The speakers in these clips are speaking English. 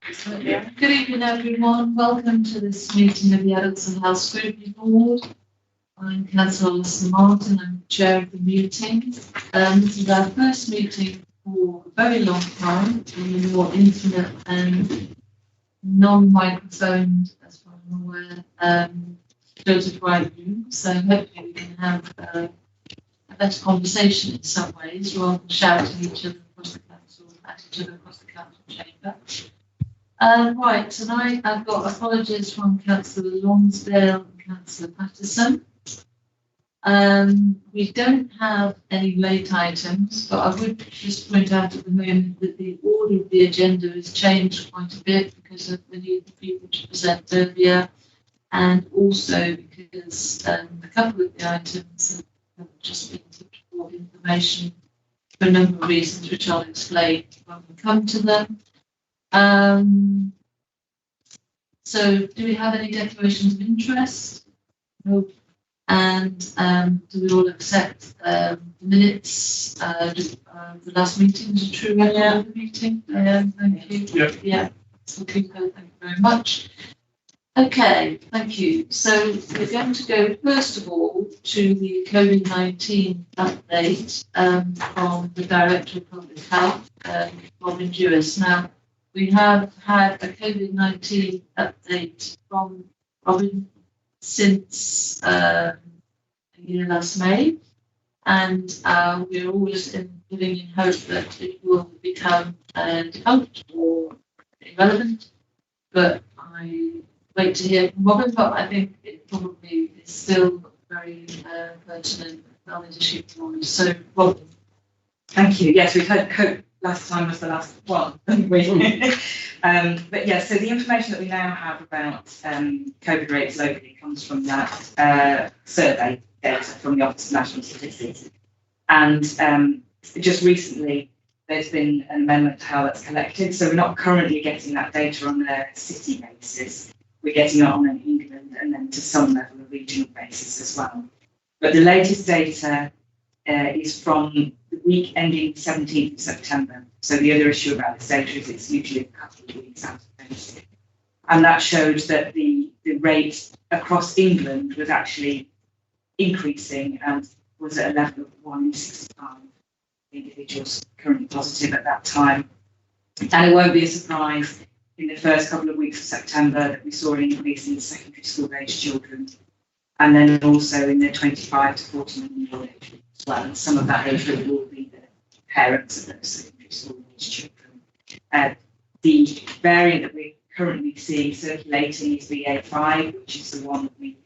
Good evening, everyone. Welcome to this meeting of the Adults and Health Scrutiny Board. I'm Councillor Alison Martin. I'm chair of the meeting. This is our first meeting for a very long time in a more intimate and non-microphoned, as far as I'm aware, filtered right room. So hopefully we can have a better conversation in some ways, rather than shouting each other across the council, at each other across the council chamber. Right, tonight I've got apologies from Councillor Lonsdale and Councillor Patterson. We don't have any late items, but I would just point out at the moment that the order of the agenda has changed quite a bit because of the need for people to present earlier, and also because a couple of the items have just been put for information for a number of reasons, which I'll explain when we come to them. So do we have any declarations of interest? No. And do we all accept the minutes? The last meeting was a true record of the meeting. Thank you. Yep. Yeah. Okay, thank you very much. Okay, thank you. So we're going to go first of all to the COVID-19 update from the Director of Public Health, Robin Jewis. Now, we have had a COVID-19 update from Robin since last May, and we're always living in hope that it will become defunct or irrelevant. But I wait to hear from Robin, but I think it probably is still very pertinent and valid issue for us. So, Robin. Thank you. Yes, we've had hope. Last time was the last one, haven't we? But yeah, so the information that we now have about COVID rates locally comes from that survey data from the Office of National Statistics. And just recently, there's been an amendment to how that's collected. So we're not currently getting that data on a city basis. We're getting it on an England and then to some level a regional basis as well. But the latest data is from the week ending 17th of September. So the other issue about this data is it's usually a couple of weeks out of date. And that showed that the rate across England was actually increasing and was at a level of 1 in 65 individuals currently positive at that time. And it won't be a surprise in the first couple of weeks of September that we saw an increase in secondary school age children, and then also in the 25 to 49-year-old age group as well. And some of that age group will be the parents of those secondary school age children. The variant that we're currently seeing circulating is BA5, which is the one that we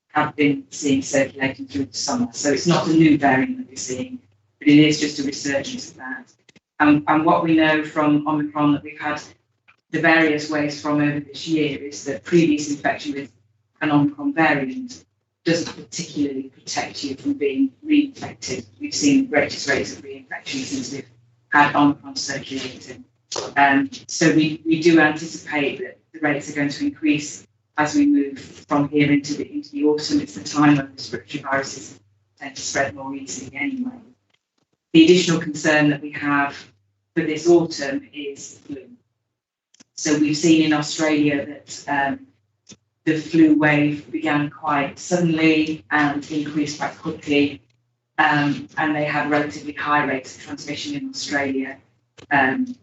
have been seeing circulating through the summer. So it's not a new variant that we're seeing, but it is just a resurgence of that. And what we know from Omicron that we've had the various waves from over this year is that previous infection with an Omicron variant doesn't particularly protect you from being reinfected. We've seen the greatest rates of reinfection since we've had Omicron circulating. So we do anticipate that the rates are going to increase as we move from here into the autumn. It's the time when respiratory viruses tend to spread more easily anyway. The additional concern that we have for this autumn is flu. So we've seen in Australia that the flu wave began quite suddenly and increased quite quickly, and they had relatively high rates of transmission in Australia.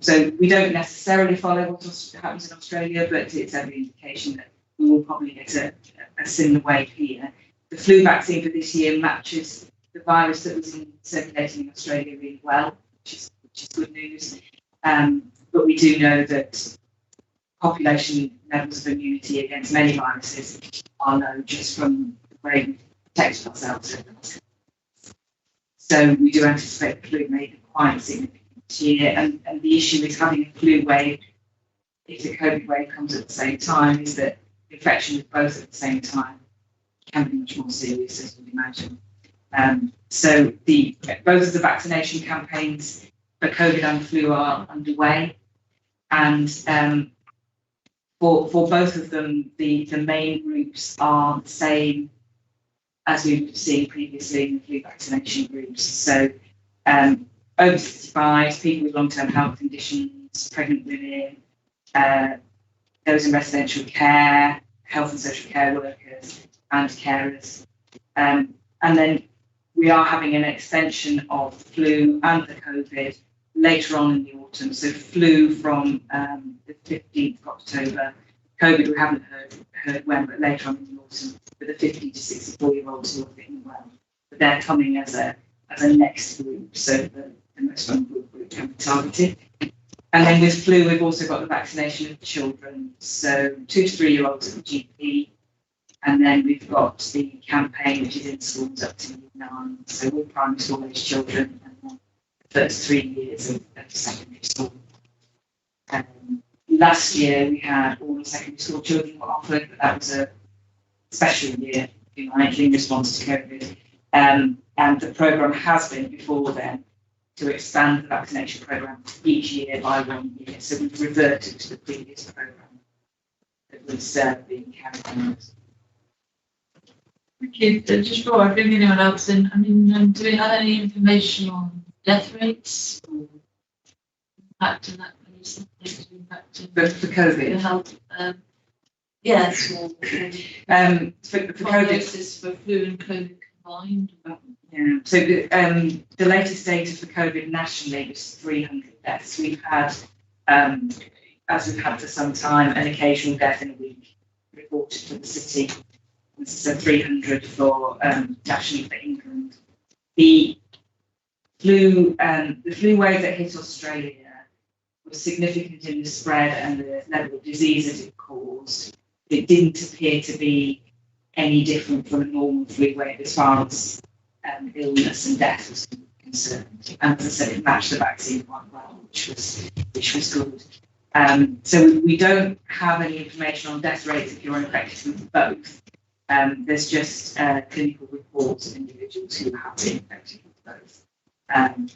So we don't necessarily follow what happens in Australia, but it's every indication that we will probably get a similar wave here. The flu vaccine for this year matches the virus that was circulating in Australia really well, which is good news. But we do know that population levels of immunity against many viruses are low just from the way we protect ourselves. So we do anticipate the flu may be quite significant this year, and the issue is having a flu wave, if the COVID wave comes at the same time, is that infection with both at the same time can be much more serious, as you'd imagine. So both of the vaccination campaigns for COVID and flu are underway, and for both of them, the main groups are the same as we've seen previously in the flu vaccination groups. So over 65, people with long-term health conditions, pregnant women, those in residential care, health and social care workers, and carers. And then we are having an extension of flu and the COVID later on in the autumn. So flu from the 15th of October, COVID we haven't heard when, but later on in the autumn for the 50 to 64-year-olds who are fitting well. But they're coming as a next group, so the most vulnerable group can be targeted. And then with flu, we've also got the vaccination of children, so 2 to 3-year-olds at the GP. And then we've got the campaign, which is in schools up to year 9, so all primary school age children, and then the first 3 years of secondary school. Last year we had all the secondary school children were offered, but that was a special year, in response to COVID. And the programme has been before then to expand the vaccination programme each year by 1 year. So we've reverted to the previous programme that was being carried on. Thank you. Just before I bring anyone else in, I mean, do we have any information on death rates or impact in that case? But for COVID? For health, yes. Or, for COVID. For flu and COVID combined. Yeah. So the latest data for COVID nationally was 300 deaths. We've had, as we've had for some time, an occasional death in a week reported for the city. So 300 for nationally for England. The flu wave that hit Australia was significant in the spread and the level of disease that it caused. It didn't appear to be any different from a normal flu wave as far as illness and death was concerned. And as I said, it matched the vaccine quite well, which was good. So we don't have any information on death rates if you're infected with both. There's just clinical reports of individuals who have been infected with both. And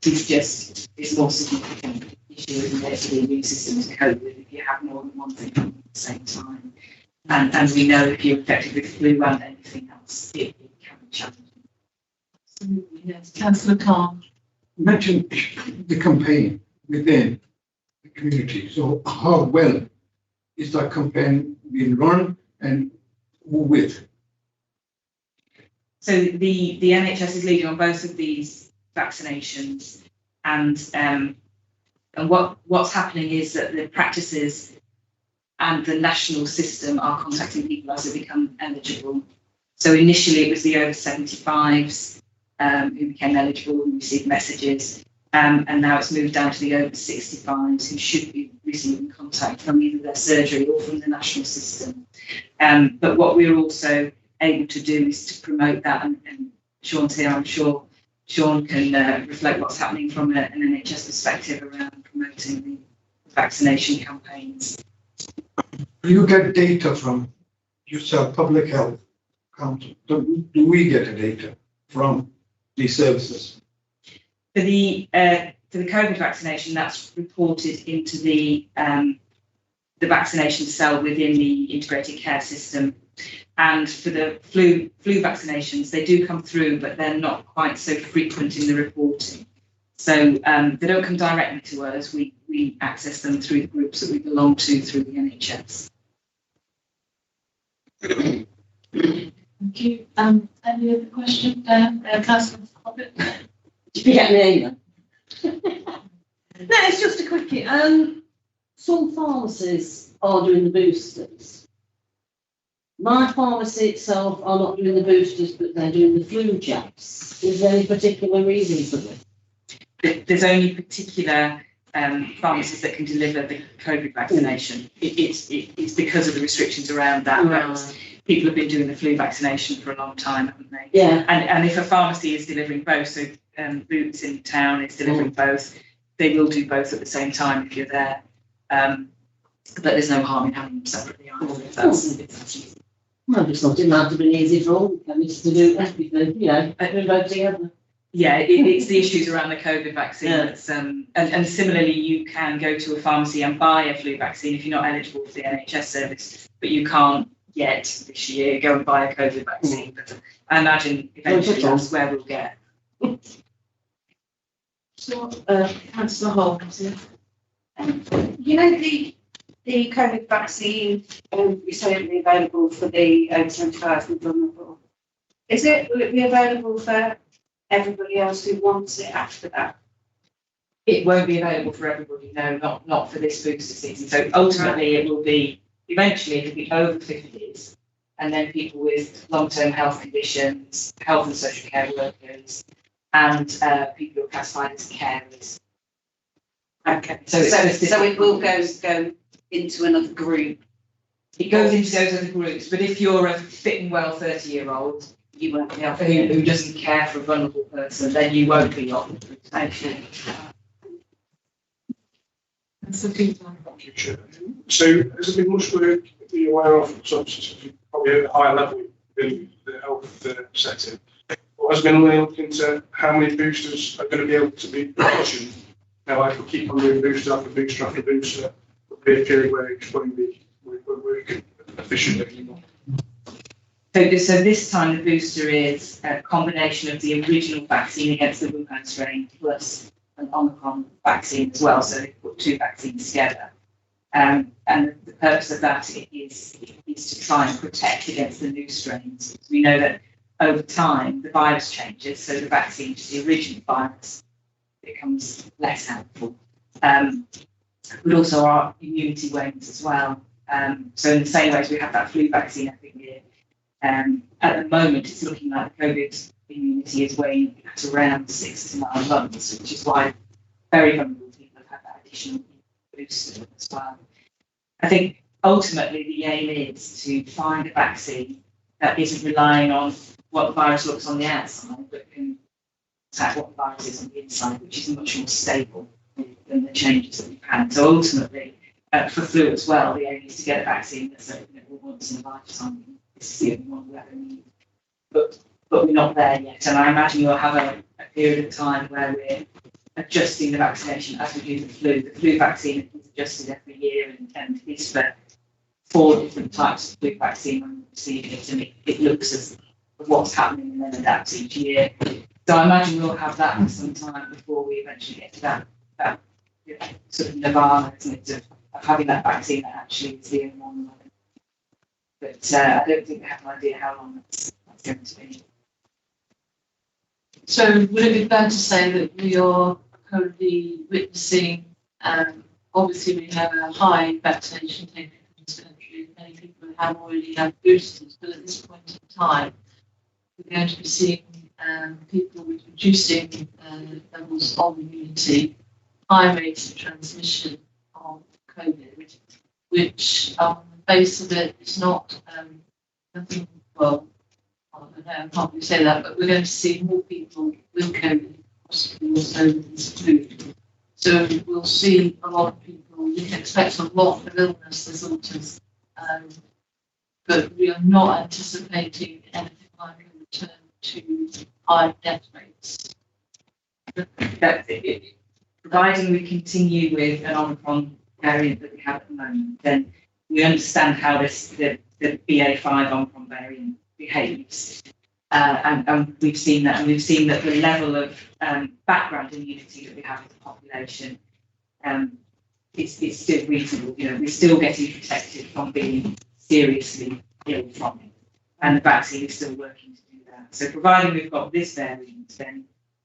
it's more significant issue, isn't it, for the immune system to cope with if you have more than one thing at the same time. And we know if you're infected with flu and anything else, it can be challenging. Absolutely, yes. Councillor Khan. You mentioned the campaign within the community. So how well is that campaign being run and who with? So the NHS is leading on both of these vaccinations, and what's happening is that the practices and the national system are contacting people as they become eligible. So initially it was the over 75s who became eligible and received messages, and now it's moved down to the over 65s who should be receiving contact from either their surgery or from the national system. But what we're also able to do is to promote that, and Sean's here, I'm sure Sean can reflect what's happening from an NHS perspective around promoting the vaccination campaigns. Do you get data from yourself, Public Health Council? Do we get the data from these services? For the COVID vaccination, that's reported into the vaccination cell within the integrated care system. And for the flu vaccinations, they do come through, but they're not quite so frequent in the reporting. So they don't come directly to us. We access them through the groups that we belong to through the NHS. Thank you. Any other questions? Councillor Cobbett? Did you get me either? No, it's just a quickie. Some pharmacies are doing the boosters. My pharmacy itself are not doing the boosters, but they're doing the flu jabs. Is there any particular reason for this? There's only particular pharmacies that can deliver the COVID vaccination. It's because of the restrictions around that. Right. People have been doing the flu vaccination for a long time, haven't they? Yeah. And if a pharmacy is delivering both, so Boots in town is delivering both, they will do both at the same time if you're there. But there's no harm in having them separately either, if that's easy. Well, I just thought it might have been easy for all chemists to do everything, doing both together. Yeah, it's the issues around the COVID vaccine. Yeah. And similarly, you can go to a pharmacy and buy a flu vaccine if you're not eligible for the NHS service, but you can't yet this year go and buy a COVID vaccine. But I imagine eventually that's where we'll get. So, Councillor Holmes, you know, the the COVID vaccine is only available for the over 25 and vulnerable. Will it be available for everybody else who wants it after that? It won't be available for everybody, no, not for this booster season. So ultimately, it will be eventually it'll be over 50s, and then people with long-term health conditions, health and social care workers, and people who are classified as carers. Okay. So it will go into another group. It goes into those other groups, but if you're a fit and well 30-year-old, you won't be offered, who doesn't care for a vulnerable person, then you won't be offered. Actually. Thank you, Chair. So has there been much work that you're aware of, substances, probably at a higher level in the health setting? Or has been looked into how many boosters are going to be able to be optioned? Now, I could keep on doing booster after booster after booster. There'll be a period where it won't work efficiently anymore. So this time the booster is a combination of the original vaccine against the Wuhan strain plus an Omicron vaccine as well. So they put two vaccines together. And the purpose of that is to try and protect against the new strains. We know that over time the virus changes, so the vaccine to the original virus becomes less helpful. But also our immunity wanes as well. So in the same way as we have that flu vaccine every year, at the moment it's looking like the COVID immunity is waning at around 6 to 9 months, which is why very vulnerable people have had that additional booster as well. I think ultimately the aim is to find a vaccine that isn't relying on what the virus looks on the outside, but can attack what the virus is on the inside, which is much more stable than the changes that we've had. So ultimately, for flu as well, the aim is to get a vaccine that's once in a lifetime. This is the only one we ever need. But we're not there yet. And I imagine you'll have a period of time where we're adjusting the vaccination as we do the flu. The flu vaccine is adjusted every year and is for 4 different types of flu vaccine when we receive it, and it looks as what's happening and then adapts each year. So I imagine we'll have that for some time before we eventually get to that sort of nirvana, isn't it, of having that vaccine that actually is the only one. But I don't think we have an idea how long that's going to be. So would it be fair to say that we are currently witnessing, obviously we have a high vaccination rate in this country, many people have already had boosters, but at this point in time, we're going to be seeing people with reducing levels of immunity, high rates of transmission of COVID, which on the face of it is not nothing, well, I don't know, I can't really say that, but we're going to see more people with COVID, possibly also with this flu. So we'll see a lot of people, we can expect a lot of illness this autumn, but we are not anticipating anything like a return to high death rates. Providing we continue with an Omicron variant that we have at the moment, then we understand how the BA5 Omicron variant behaves. And we've seen that, and we've seen that the level of background immunity that we have in the population is still reasonable. You know, we're still getting protected from being seriously ill from it, and the vaccine is still working to do that. So providing we've got this variant, then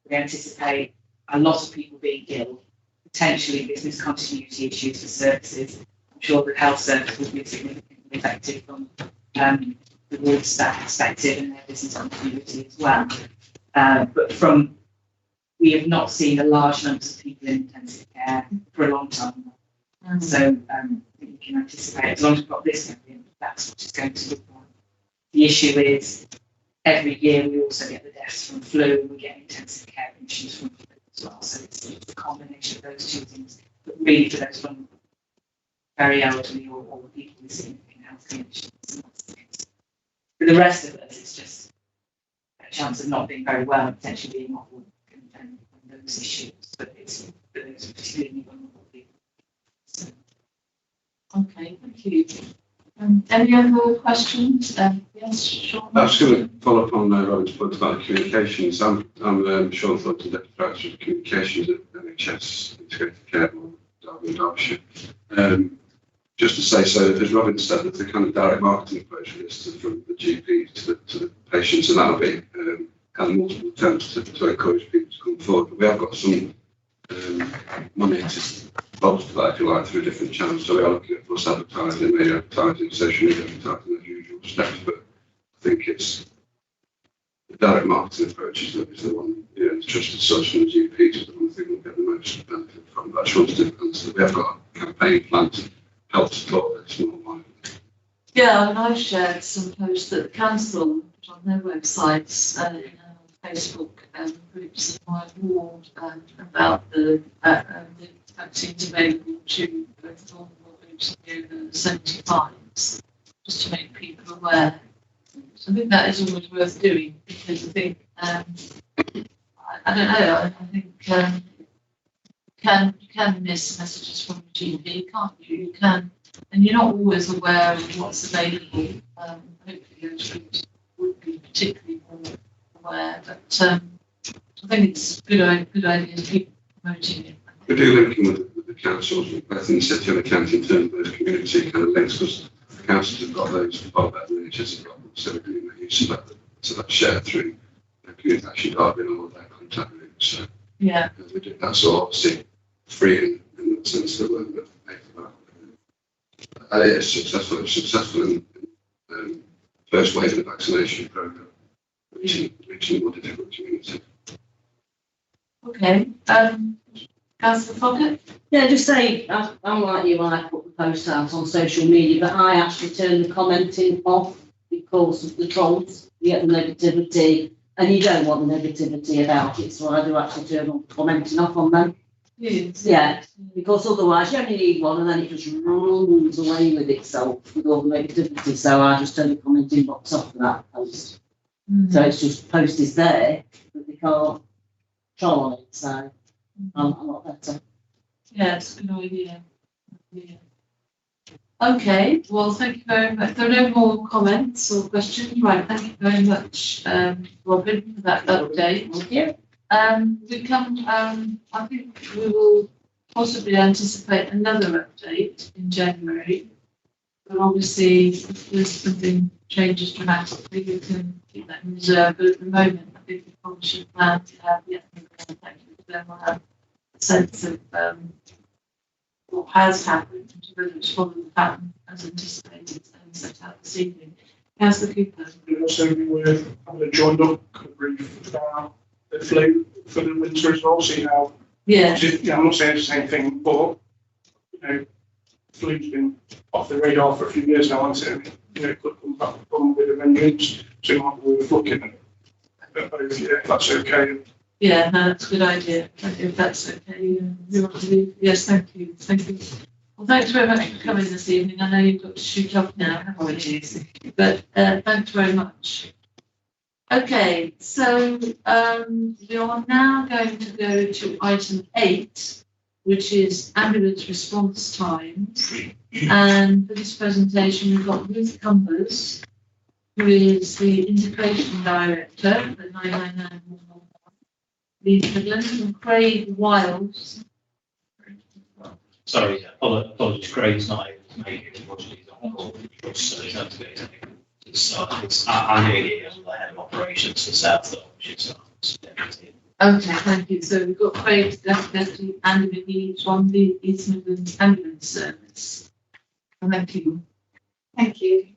we anticipate a lot of people being ill, potentially business continuity issues for services. I'm sure the health service will be significantly affected from the ward staff perspective and their business continuity as well. But we have not seen a large numbers of people in intensive care for a long time. So I think we can anticipate, as long as we've got this variant, that's what it's going to look like. The issue is every year we also get the deaths from flu, we get intensive care admissions from flu as well. So it's a combination of those two things. But really for those vulnerable, very elderly or people with significant health conditions. For the rest of us, it's just a chance of not being very well and potentially being off work and those issues. But it's for those particularly vulnerable people. So. Okay, thank you. Any other questions? Yes, Sean. I was going to follow up on Robin's point about communications. I'm Sean Thornton, Deputy Director of Communications at NHS Integrated Care in Derbyshire. just to say, so as Robin said, there's a kind of direct marketing approach for this from the GP to the patients, and that'll be kind of multiple attempts to encourage people to come forward. But we have got some money to bolster that, if you like, through different channels. So we are looking at plus advertising, media advertising, social media advertising, the usual steps. But I think it's the direct marketing approach is the one, you know, the trusted source from the GPs is the one thing we'll get the most benefit from. But I just wanted to answer that we have got a campaign plan to help support this more widely. Yeah, and I've shared some posts that the council put on their websites and Facebook groups in my ward about the vaccines available to both vulnerable groups and over 75s, just to make people aware. So I think that is always worth doing, because I think, I don't know, I think you can miss messages from the GP, can't you? You can, and you're not always aware of what's available. Hopefully those groups would be particularly more aware, but I think it's a good idea to keep promoting it. We do link in with the councils, both in the city and the county, in terms of those community kind of links, because the councils have got those, far better than NHS have got them, so we're doing that use of that, so that's shared through the community action guide in all of their contact groups. So yeah, we do that, so obviously free in that sense that we're paying for that. And it is successful. It's successful in first wave of the vaccination programme, reaching more difficult communities. okay. Councillor Foggett? Yeah, just say, I'm like you, I put the post out on social media, but I actually turned the commenting off because of the trolls. You get the negativity, and you don't want the negativity about it, so I do actually turn on commenting off on them. Yes. Yeah, because otherwise you only need one and then it just runs away with itself with all the negativity, so I just turn the commenting box off for that post. So it's just post is there, but they can't troll on it, so I'm a lot better. Yeah, it's a good idea. Yeah. Okay, well, thank you very much. There are no more comments or questions. Right, thank you very much, Robin, for that update. Thank you. We come, I think we will possibly anticipate another update in January. But obviously, if there's something changes dramatically, we can keep that in reserve. But at the moment, I think we probably should plan to have the ethnic contact, because then we'll have a sense of what has happened, and whether it's following the pattern as anticipated and set out this evening. Councillor Cooper. So we were having a joined up brief about the flu for the winter as well, see how. Yeah. Yeah, I'm not saying it's the same thing, but you know, flu's been off the radar for a few years now, hasn't it? You know, it could come back from with a vengeance, so it might be worth looking at both, yeah, if that's okay. Yeah, no, that's a good idea. If that's okay, you want to leave? Yes, thank you. Thank you. Well, thanks very much for coming this evening. I know you've got to shoot off now, haven't you? But thanks very much. Okay, so we are now going to go to item 8, which is ambulance response times. And for this presentation, we've got Ruth Cumbers, who is the Integration Director at 999 Leeds Midlands, and Craig Wiles. Sorry, apologies, Craig's not able to make it, unfortunately, he's on call, so he's had to go to so I'm here as the head of operations for South Yorkshire. Okay, thank you. So we've got Craig, Deputy Andy McGee from the East Midlands Ambulance Service. Thank you. Thank you.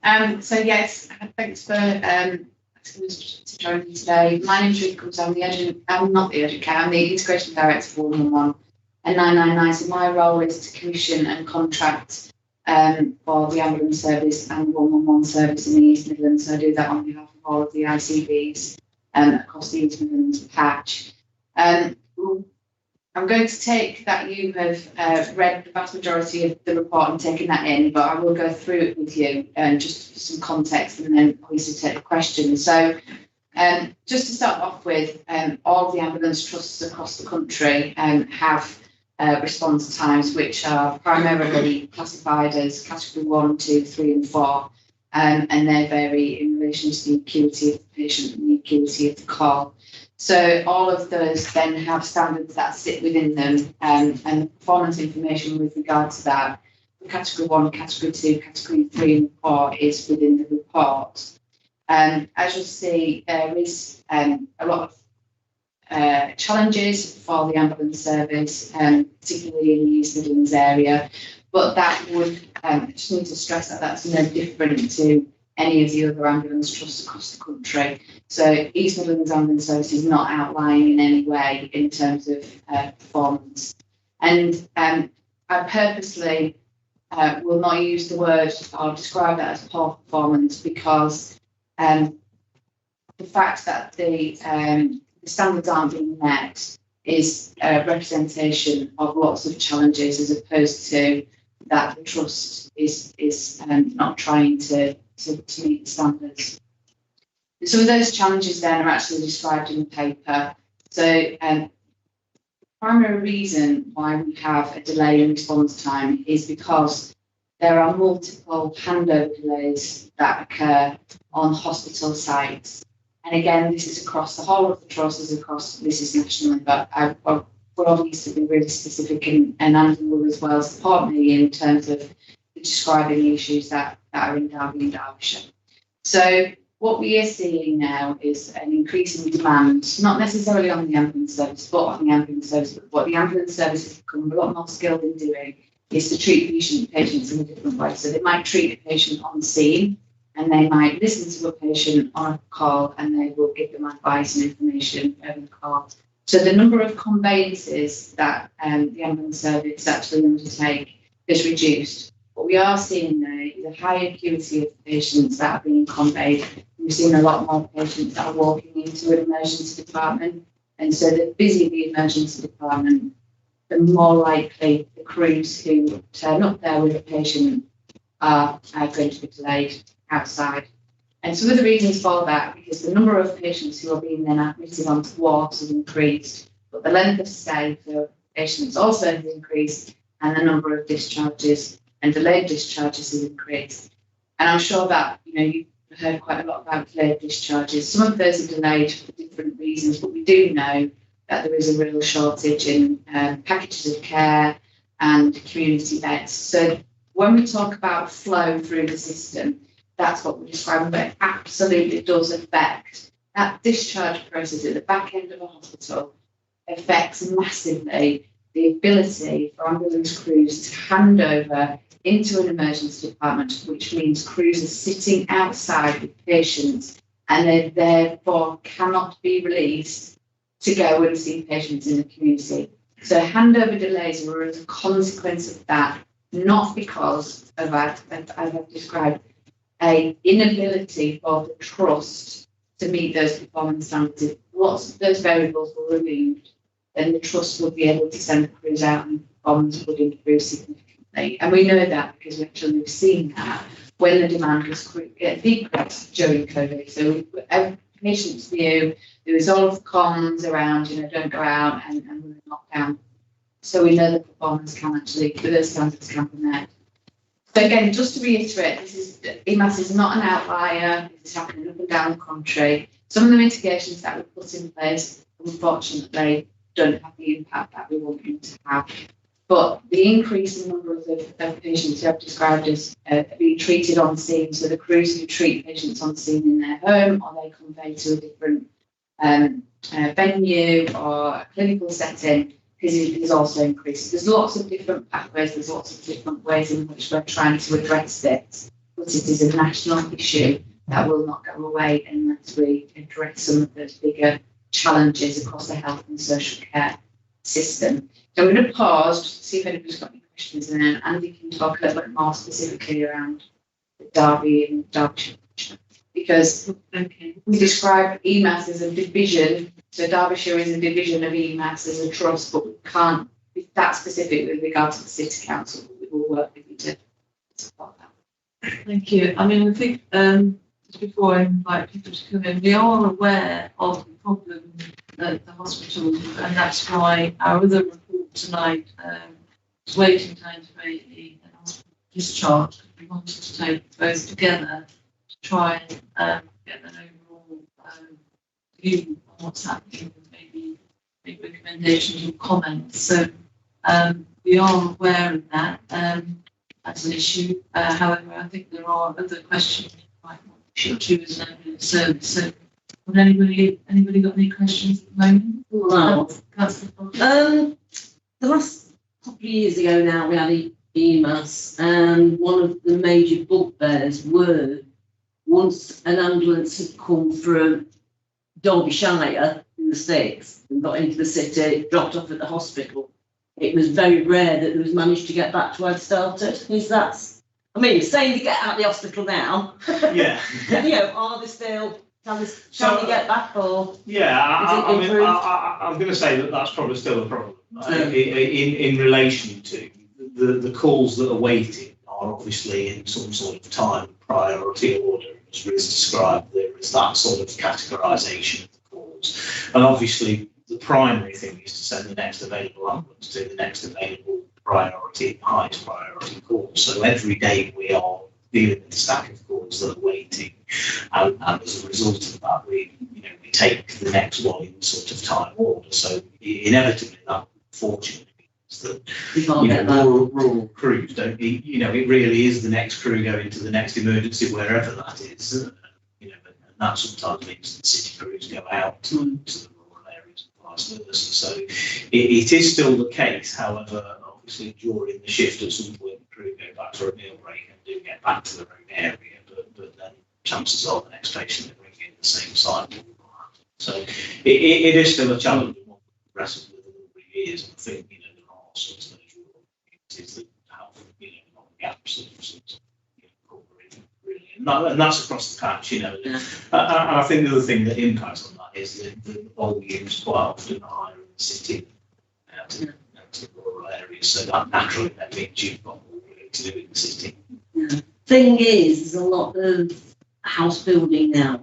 So yes, thanks for asking us to join me today. My name's Ruth Cumbers. I'm not the urgent care, I'm the Integration Director for 111 and 999. So my role is to commission and contract for the ambulance service and 111 service in the East Midlands. So I do that on behalf of all of the ICBs across the East Midlands patch. I'm going to take that you have read the vast majority of the report and taken that in, but I will go through it with you just for some context and then obviously take the questions. So just to start off with, all of the ambulance trusts across the country have response times which are primarily classified as category 1, 2, 3 and 4, and they vary in relation to the acuity of the patient and the acuity of the call. So all of those then have standards that sit within them and performance information with regard to that. category 1, category 2, category 3 report is within the report. As you'll see, there is a lot of challenges for the ambulance service, particularly in the East Midlands area, but that would, I just need to stress that that's no different to any of the other ambulance trusts across the country. So East Midlands Ambulance Service is not outlying in any way in terms of performance. And I purposely will not use the word or describe that as poor performance, because the fact that the standards aren't being met is a representation of lots of challenges, as opposed to that the trust is not trying to meet the standards. And some of those challenges then are actually described in the paper. So the primary reason why we have a delay in response time is because there are multiple handover delays that occur on hospital sites. And again, this is across the whole of the trust, this is nationally, but we're obviously be really specific, and Andy will as well support me in terms of describing the issues that are in Derby and Derbyshire. So what we are seeing now is an increasing demand, not necessarily on the ambulance service, but on the ambulance service. But what the ambulance service has become a lot more skilled in doing is to treat patients in a different way. So they might treat a patient on scene, and they might listen to a patient on a call, and they will give them advice and information over the call. So the number of conveyances that the ambulance service actually undertake is reduced. What we are seeing now is a high acuity of patients that are being conveyed. We've seen a lot more patients that are walking into an emergency department, and so the busier the emergency department, the more likely the crews who turn up there with a patient are going to be delayed outside. And some of the reasons for that, because the number of patients who are being then admitted onto wards has increased, but the length of stay for patients also has increased, and the number of discharges and delayed discharges has increased. And I'm sure that you've heard quite a lot about delayed discharges. Some of those are delayed for different reasons, but we do know that there is a real shortage in packages of care and community beds. So when we talk about flow through the system, that's what we're describing, but it absolutely does affect that discharge process at the back end of a hospital. Affects massively the ability for ambulance crews to hand over into an emergency department, which means crews are sitting outside with patients, and they therefore cannot be released to go and see patients in the community. So handover delays were as a consequence of that, not because of, as I've described, an inability for the trust to meet those performance standards. If lots of those variables were removed, then the trust would be able to send the crews out and performance would improve significantly. And we know that because we've seen that when the demand was decreased during COVID. So our patients' view, there was all of the comms around, don't go out and we're in lockdown. So we know the performance can actually, those standards can be met. So again, just to reiterate, EMAS is not an outlier. This is happening up and down the country. Some of the mitigations that we put in place, unfortunately, don't have the impact that we want them to have. But the increase in numbers of patients who I've described as being treated on scene, so the crews who treat patients on scene in their home, or they convey to a different venue or a clinical setting, is also increasing. There's lots of different pathways, there's lots of different ways in which we're trying to address this, but it is a national issue that will not go away unless we address some of those bigger challenges across the health and social care system. So I'm going to pause just to see if anybody's got any questions, and then Andy can talk a little bit more specifically around the Derby and Derbyshire, because we describe EMAS as a division. So Derbyshire is a division of EMAS as a trust, but we can't be that specific with regard to the City Council. We will work with you to support that. Thank you. I mean, I think just before I invite people to come in, we are aware of the problem at the hospital, and that's why our other report tonight was waiting time for an hospital discharge. We wanted to take both together to try and get an overall view on what's happening, and maybe make recommendations or comments. So we are aware of that. as an issue. However, I think there are other questions like what we should do as an ambulance service. So, would anybody got any questions at the moment? No. Councillor The last couple of years ago now, we had EMAS, and one of the major bugbears were once an ambulance had come from Derbyshire in the States and got into the city, dropped off at the hospital. It was very rare that it was managed to get back to where it started. Is that, I mean, saying they get out of the hospital now, Yeah. you know, are they still, can they get back or? Yeah, I mean, improved? I'm going to say that that's probably still a problem in relation to the calls that are waiting are obviously in some sort of time priority order, as Riz described. There is that sort of categorisation of the calls, and obviously the primary thing is to send the next available ambulance to the next available priority, highest priority call. So every day we are dealing with a stack of calls that are waiting, and as a result of that, we take the next one in sort of time order. So inevitably, that fortunately means that rural crews don't. It really is the next crew going to the next emergency wherever that is. And that sometimes means that city crews go out to the rural areas and vice versa. So it is still the case. However, obviously during the shift at some point the crew go back for a meal break and do get back to their own area, but then chances are the next patient they're bringing in the same site will not happen. So it is still a challenge and one that progresses with the number of years. And I think there are some of those rural communities that have not gaps of covering really, and that's across the patch. And I think the other thing that impacts on that is that the volumes quite often are higher in the city to the rural areas, so that naturally that means you've got more work to do in the city. Thing is, there's a lot of house building now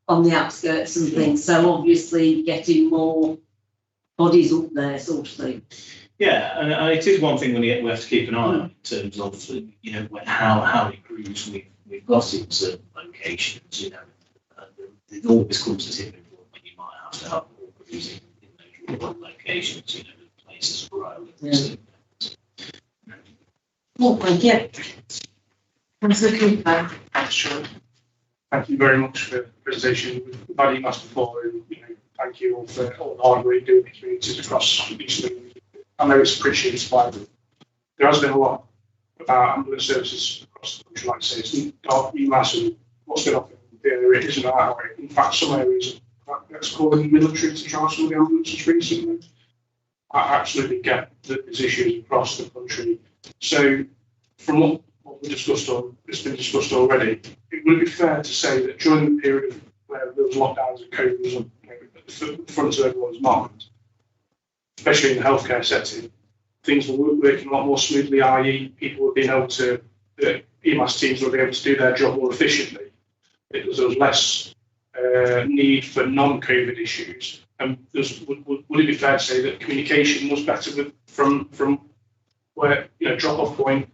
on the outskirts and things, so obviously getting more bodies up there, sort of thing. Yeah, and it is one thing we have to keep an eye on in terms of how many crews we've got in certain locations. It always comes to tipping point when you might have to have more crews in those rural locations. Places grow. Well, thank you. Councillor Cooper. Sure. Thank you very much for the presentation. We've had EMAS before, and thank you all for all the hard work doing the communities across East England. I know it's appreciated by them. There has been a lot about ambulance services across the country, like I say, it's not EMAS and what's been happening in the area isn't that way. In fact, some areas are let's call it military to try some of the ambulances recently. I absolutely get that there's issues across the country. So, from what we discussed it's been discussed already, it would be fair to say that during the period of where there was lockdowns and COVID was at the front of everyone's mind, especially in the healthcare setting, things were working a lot more smoothly, i.e. people were being able to, the EMAS teams were able to do their job more efficiently. There was less need for non-COVID issues. And would it be fair to say that communication was better from where drop-off point?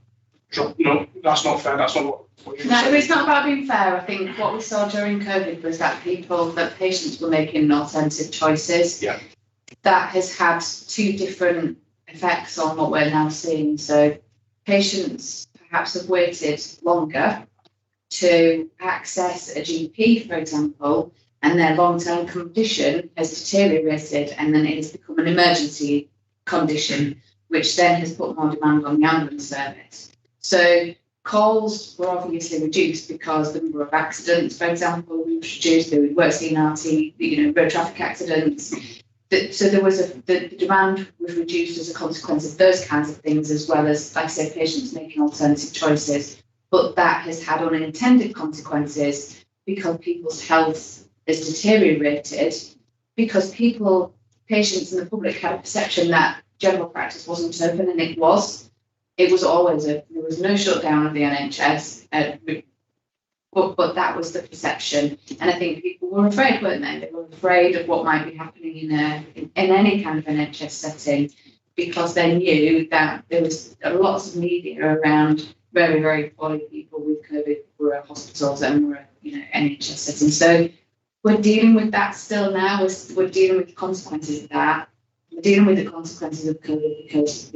No, that's not fair. That's not what you No, it's not about being fair. I think what we saw during COVID was that patients were making alternative choices. Yeah. That has had two different effects on what we're now seeing. So patients perhaps have waited longer to access a GP, for example, and their long-term condition has deteriorated, and then it has become an emergency condition, which then has put more demand on the ambulance service. So calls were obviously reduced because the number of accidents, for example, was reduced. There were seen road traffic accidents. So there was the demand was reduced as a consequence of those kinds of things, as well as, like I said, patients making alternative choices. But that has had unintended consequences because people's health has deteriorated, because patients in the public had a perception that general practice wasn't open, and it was. It was always open. There was no shutdown of the NHS, but that was the perception. And I think people were afraid, weren't they? They were afraid of what might be happening in any kind of NHS setting, because they knew that there was lots of media around very, very poorly people with COVID who were at hospitals and were at NHS settings. So we're dealing with that still now. We're dealing with the consequences of that. We're dealing with the consequences of COVID because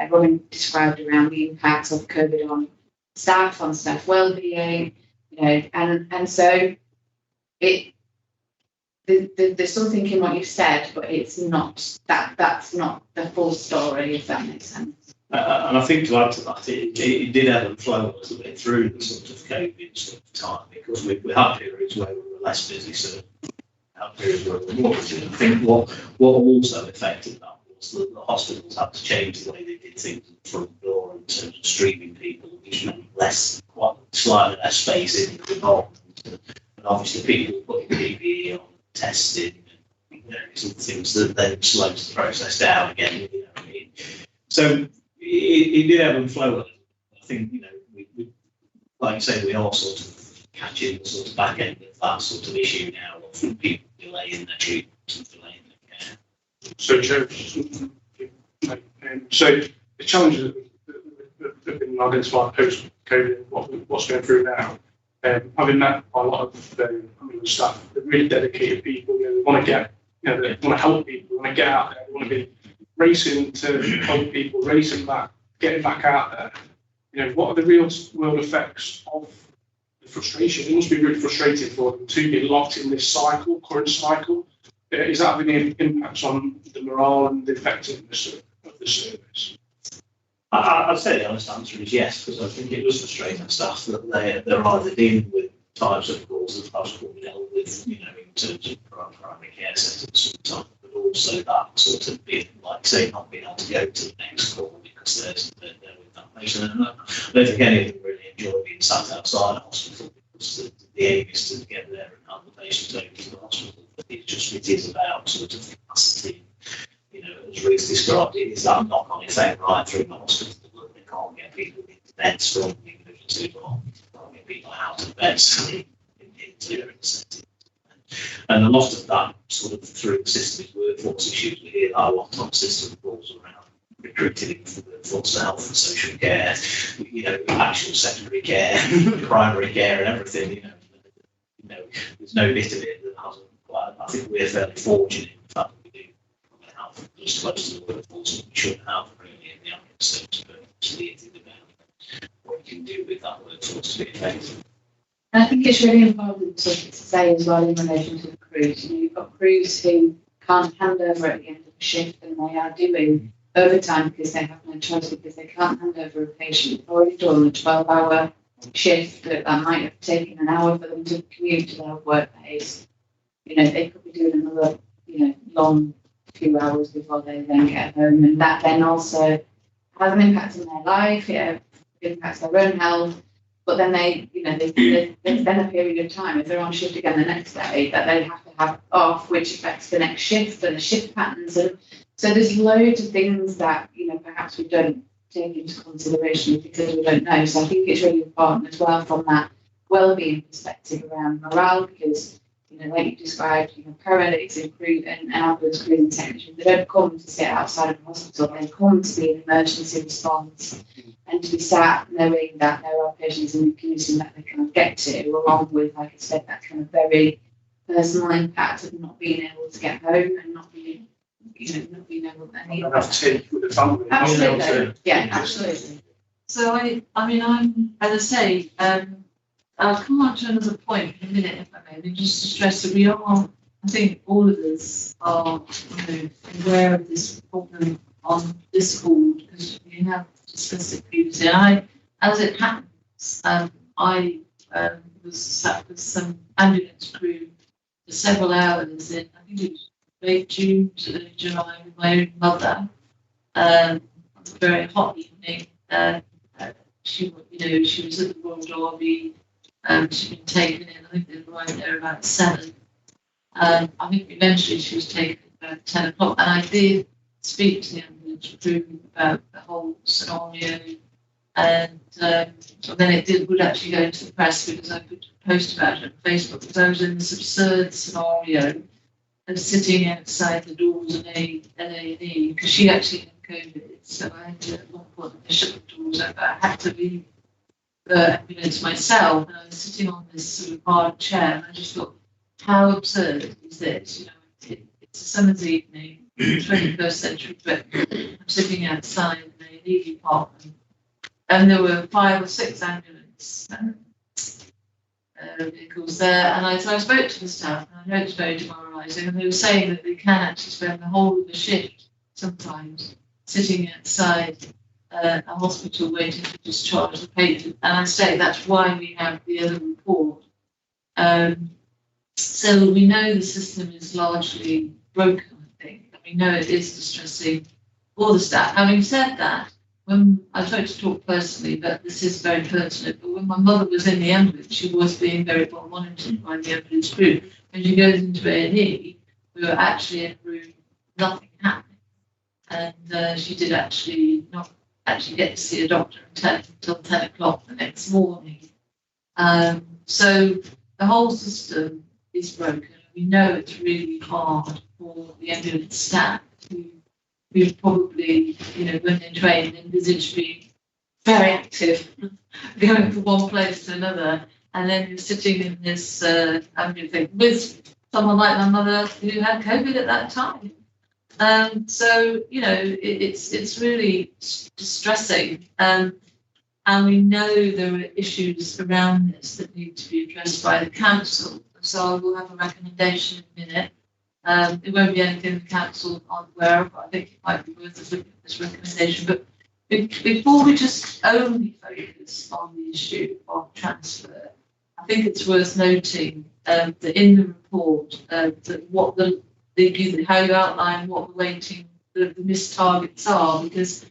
Robin described around the impact of COVID on staff well-being, you know, and so there's something in what you've said, but it's not that's not the full story, if that makes sense. And I think to add to that, it did ebb and flow a little bit through the sort of COVID sort of time, because we had periods where we were less busy, so had periods where we were more busy. I think what also affected that was that the hospitals had to change the way they did things at the front door in terms of streaming people, which meant slightly less space in the department. And obviously people putting PPE on, testing, and various other things that then slows the process down again. You know what I mean? So it did ebb and flow. I think, you know, we like you say, we are sort of catching the sort of back end of that sort of issue now of people delaying their treatment and delaying their care. So, Joe, so the challenges that have been identified post-COVID, what's going through now, having met by a lot of staff, they're really dedicated people. You know, they want to get, you know, they want to help people, they want to get out there, they want to be racing to help people, racing back, getting back out there. You know, what are the real world effects of the frustration? It must be really frustrating for them to be locked in this current cycle. Is that having any impacts on the morale and the effectiveness of the service? I'd say the honest answer is yes, because I think it does frustrate the staff that they're either dealing with types of calls that perhaps will be dealt with, you know, in terms of primary care settings sometimes, but also that sort of being, like say, not being able to go to the next call because they're with that patient. And I don't think any of them really enjoy being sat outside a hospital, because the aim is to get there and have the patient over to the hospital. But it is about sort of capacity. You know, as Ruth described it, is that knock-on effect right through the hospital that they can't get people into beds from the emergency department, can't get people out of beds into the setting. And a lot of that sort of through the system is workforce issues. We hear that a lot on system calls around recruiting for workforce health and social care, you know, actual secondary care, primary care and everything, you know, there's no bit of it that hasn't quite, I think we're fairly fortunate in the fact that we do have just close to the workforce we should have really in the ambulance service, but actually it's about what you can do with that workforce to be effective. I think it's really important to say as well in relation to the crews. You know, you've got crews who can't hand over at the end of a shift, and they are doing overtime because they have no choice, because they can't hand over a patient. They've already done a 12-hour shift that might have taken an hour for them to commute to their workplace. You know, they could be doing another, you know, long few hours before they then get home, and that then also has an impact on their life. It impacts their own health. But then there's then a period of time, if they're on shift again the next day, that they have to have off, which affects the next shift and the shift patterns. And so there's loads of things that, you know, perhaps we don't take into consideration because we don't know. So I think it's really important as well from that well-being perspective around morale, because, you know, like you described, you know, paramedics and ambulance crews and technicians, they don't come to sit outside of the hospital, they come to be an emergency response and to be sat knowing that there are patients in the community that they can get to, along with, like I said, that kind of very personal impact of not being able to get home and not being able to need Enough tea with the family. Absolutely, yeah, absolutely. So I mean, I'm, as I say, I'll come on to another point in a minute, if I may, but just to stress that we are, I think all of us are, you know, aware of this problem on this call, because we have discussed it previously. As it happens, I was sat with some ambulance crew for several hours in, I think it was late June to early July, with my own mother. It was a very hot evening. She was at the Royal Derby. She'd been taken in, I think they arrived there about 7. I think eventually she was taken about 10 o'clock, and I did speak to the ambulance crew about the whole scenario, and then it would actually go into the press because I put a post about it on Facebook, because I was in this absurd scenario of sitting outside the doors of A&E, because she actually had COVID, so I had to at one point shut the doors over. I had to leave the ambulance myself, and I was sitting on this sort of hard chair, and I just thought, how absurd is this? You know, it's a summer's evening, 21st century, but I'm sitting outside A&E department, and there were 5 or 6 ambulance vehicles there. And so I spoke to the staff, and I know it's very demoralising, and they were saying that they can actually spend the whole of the shift sometimes sitting outside a hospital waiting to discharge the patient. And I say that's why we have the other report. So we know the system is largely broken, I think, and we know it is distressing for the staff. Having said that, when I tried to talk personally, but this is very personal, but when my mother was in the ambulance, she was being very well monitored by the ambulance crew. When she goes into A&E, we were actually in a room, nothing happening. And she did actually not actually get to see a doctor until 10 o'clock the next morning. So the whole system is broken. We know it's really hard for the ambulance staff who probably, when they're trained, envisage being very active, going from one place to another, and then you're sitting in this ambulance thing with someone like my mother who had COVID at that time. So, it's really distressing. And we know there are issues around this that need to be addressed by the council. So I will have a recommendation in a minute. It won't be anything the council aren't aware of, but I think it might be worth us looking at this recommendation. But before we just only focus on the issue of transfer, I think it's worth noting that in the report, that what how you outline what the missed targets are, because,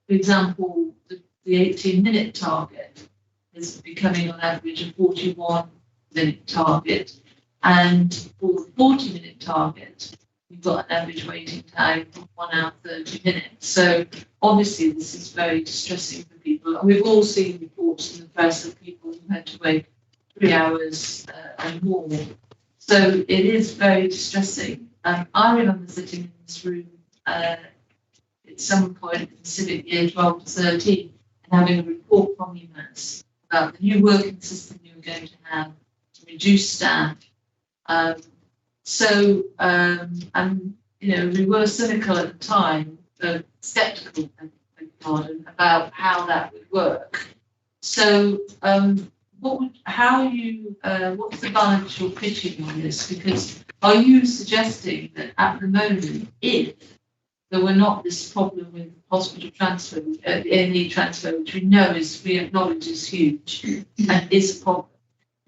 for example, the 18-minute target is becoming on average a 41-minute target, and for the 40-minute target, we've got an average waiting time of 1 hour 30 minutes. So obviously this is very distressing for people, and we've all seen reports in the press of people who had to wait 3 hours and more. So it is very distressing. I remember sitting in this room at some point in civic year 12 to 13 and having a report from UMass about the new working system you were going to have to reduce staff. We were cynical at the time, sceptical, about how that would work. So, what's the balance you're pitching on this? Because are you suggesting that at the moment, if there were not this problem with hospital transfer, A&E transfer, which we acknowledge is huge and is a problem,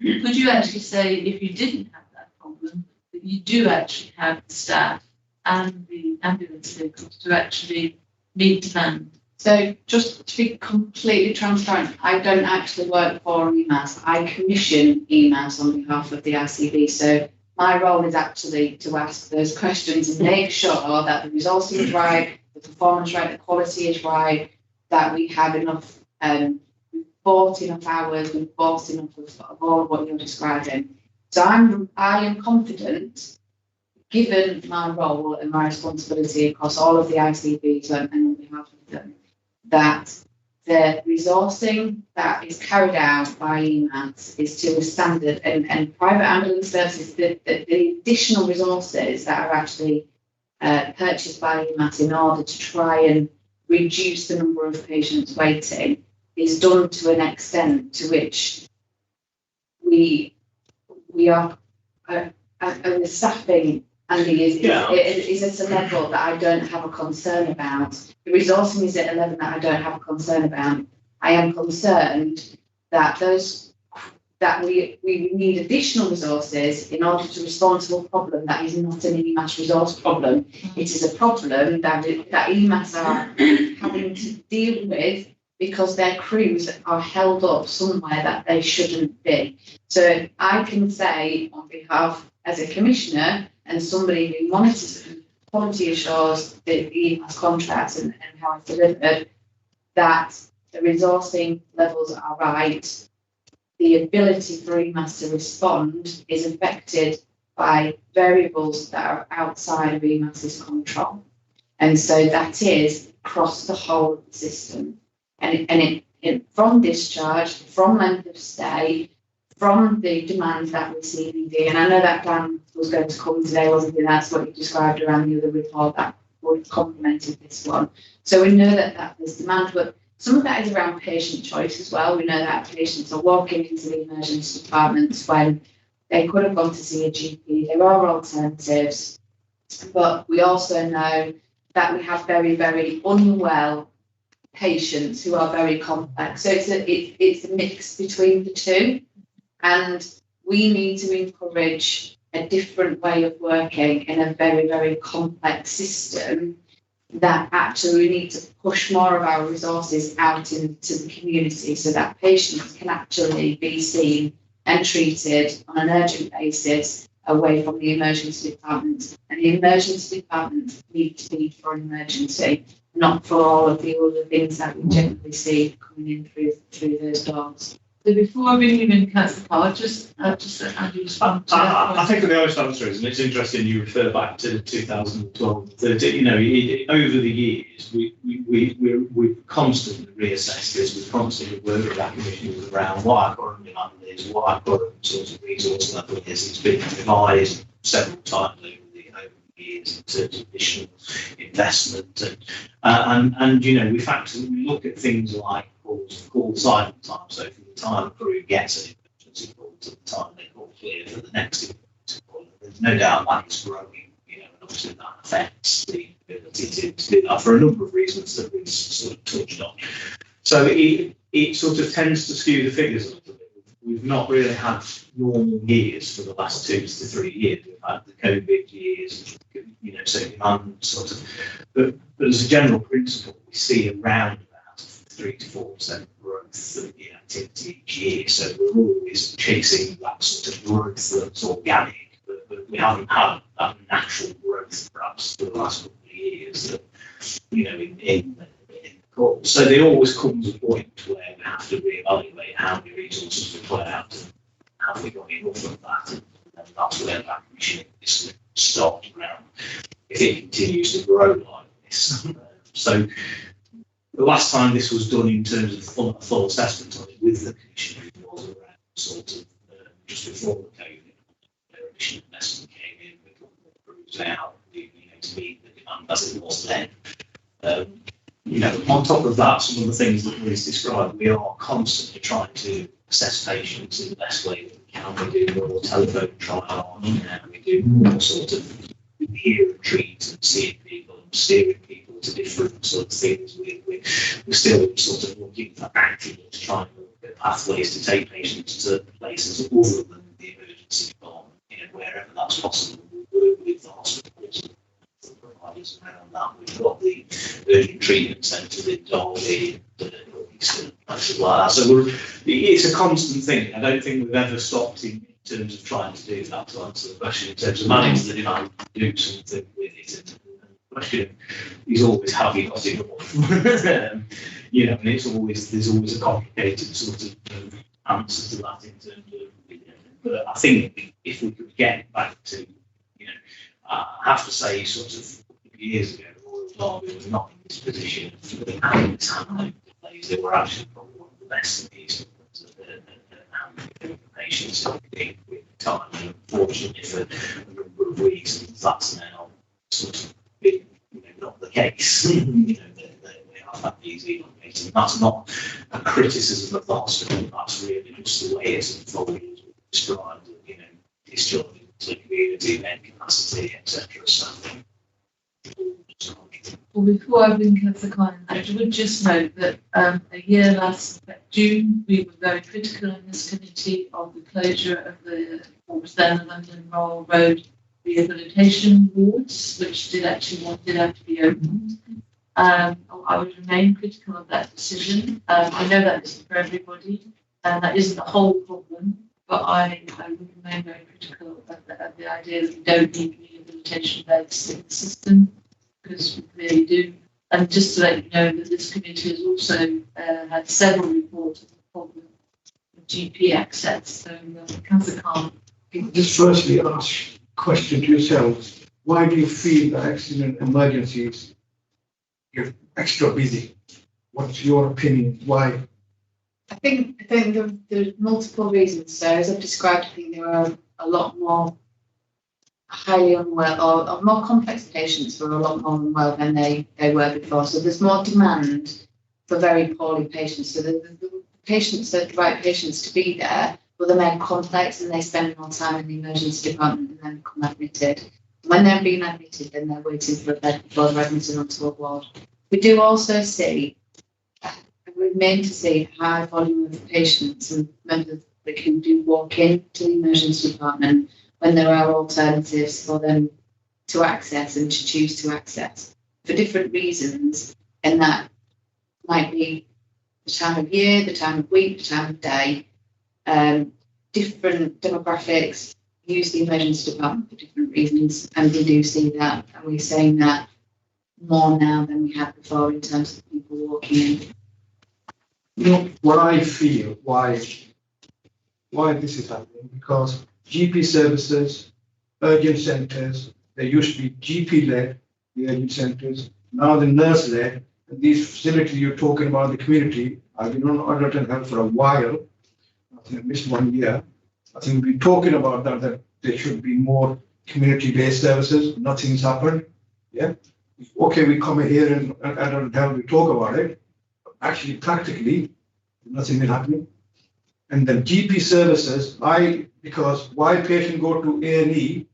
could you actually say, if you didn't have that problem, that you do actually have the staff and the ambulance vehicles to actually meet demand? So just to be completely transparent, I don't actually work for UMass. I commission UMass on behalf of the ICB. So my role is actually to ask those questions and make sure that the resourcing is right, the performance right, the quality is right, that we have enough, we've bought enough hours, we've bought enough of all of what you're describing. So I am confident, given my role and my responsibility across all of the ICBs and on behalf of them, that the resourcing that is carried out by UMass is to a standard, and private ambulance services, the additional resources that are actually purchased by UMass in order to try and reduce the number of patients waiting is done to an extent to which we are the staffing and is at a level that I don't have a concern about. The resourcing is at a level that I don't have a concern about. I am concerned that we need additional resources in order to respond to a problem that is not an EMAS resource problem. It is a problem that EMAS are having to deal with because their crews are held up somewhere that they shouldn't be. So I can say on behalf as a commissioner and somebody who monitors and quality assures the EMAS contracts and how it's delivered, that the resourcing levels are right. The ability for EMAS to respond is affected by variables that are outside of EMAS's control. And so that is across the whole of the system. And from discharge, from length of stay, from the demand that we see in ED, and I know that Dan was going to come today, wasn't he? That's what you described around the other report that would have complemented this one. So we know that there's demand, but some of that is around patient choice as well. We know that patients are walking into the emergency departments when they could have gone to see a GP. There are alternatives, but we also know that we have very, very unwell patients who are very complex. So it's a mix between the two, and we need to encourage a different way of working in a very, very complex system, that actually we need to push more of our resources out into the community so that patients can actually be seen and treated on an urgent basis away from the emergency department. And the emergency department need to be for an emergency, not for all of the other things that we generally see coming in through those doors. So before I bring you in, Councillor Carr, just Andy respond to that. I think the honest answer is, and it's interesting you refer back to 2012, that, you know, over the years, we've constantly reassessed this, we've constantly worked with our commissioners around what our current demand is, what our current sort of resource level is. It's been revised several times over the years in terms of additional investment, and you know, we look at things like call cycle time. So from the time a crew gets an emergency call to the time they call clear for the next emergency call, there's no doubt that is growing, you know, and obviously that affects the ability to do that for a number of reasons that we've sort of touched on. So it sort of tends to skew the figures a little bit. We've not really had normal years for the last 2 to 3 years. We've had the COVID years, you know, so demand sort of, but as a general principle, we see around 3 to 4% growth of the activity each year. So we're always chasing that sort of growth that's organic, but we haven't had that natural growth perhaps for the last couple of years that, you know, in the course. So there always comes a point where we have to reevaluate how many resources we put out and have we got enough of that, and that's where that commissioning is stopped around if it continues to grow like this. So the last time this was done in terms of full assessment on it with the commission was around sort of just before the COVID. Their initial investment came in, we got more crews out, you know, to meet the demand as it was then. You know, on top of that, some of the things that Louise described, we are constantly trying to assess patients in the best way that we can. We do more telephone trial, we do more sort of hear and treat and seeing people and steering people to different sort of things. We're still sort of looking for actively to try and look at pathways to take patients to places other than the emergency department, you know, wherever that's possible. We work with the hospitals and providers around that. We've got the urgent treatment centres in Derby, Eastern, places like that. So it's a constant thing. I don't think we've ever stopped in terms of trying to do that, to answer the question, in terms of managing the demand, do something with it. And the question is always, have you got enough? You know, and there's always a complicated sort of answer to that in terms of, you know, but I think if we could get back to, you know, I have to say, sort of years ago, Royal Derby was not in this position of having this handling delays. They were actually probably one of the best in the East handling patients with time. And unfortunately, for a number of reasons, that's now sort of been, you know, not the case. You know, they have had these elongated. And that's not a criticism of the hospital. That's really just the way it's unfolded, as we described. You know, discharging to the community, bed capacity, etc. So. Well, before I bring Councillor Carr in, I would just note that a year last June, we were very critical in this committee of the closure of what was then the London Royal Road rehabilitation wards, which did have to be opened. I would remain critical of that decision. I know that isn't for everybody, and that isn't the whole problem, but I would remain very critical of the idea that we don't need rehabilitation beds in the system, because we really do. And just to let you know that this committee has also had several reports of the problem of GP access. So, Councillor Carr. Just firstly ask a question to yourselves. Why do you feel that accident emergencies get extra busy? What's your opinion? Why? I think there's multiple reasons. So as I've described, I think there are a lot more highly unwell or more complex patients who are a lot more unwell than they were before. So there's more demand for very poorly patients. So the patients, the right patients to be there, well, they're more complex and they spend more time in the emergency department and then become admitted. When they're being admitted, then they're waiting for a bed before they're admitted onto a ward. We do also see, remain to see a high volume of patients and members that can do walk in to the emergency department when there are alternatives for them to access and to choose to access for different reasons. And that might be the time of year, the time of week, the time of day. Different demographics use the emergency department for different reasons, and we do see that, and we're seeing that more now than we had before in terms of people walking in. You know, what I feel, why this is happening, because GP services, urgent centres, they used to be GP-led, the urgent centres, now they're nurse-led, and these facilities you're talking about, the community, I've been on adult and health for a while, I think I missed 1 year. I think we're talking about that there should be more community-based services. Nothing's happened. Yeah. Okay, we come here and adult health, we talk about it. Actually, practically, nothing is happening. And then GP services, because why patient go to A&E?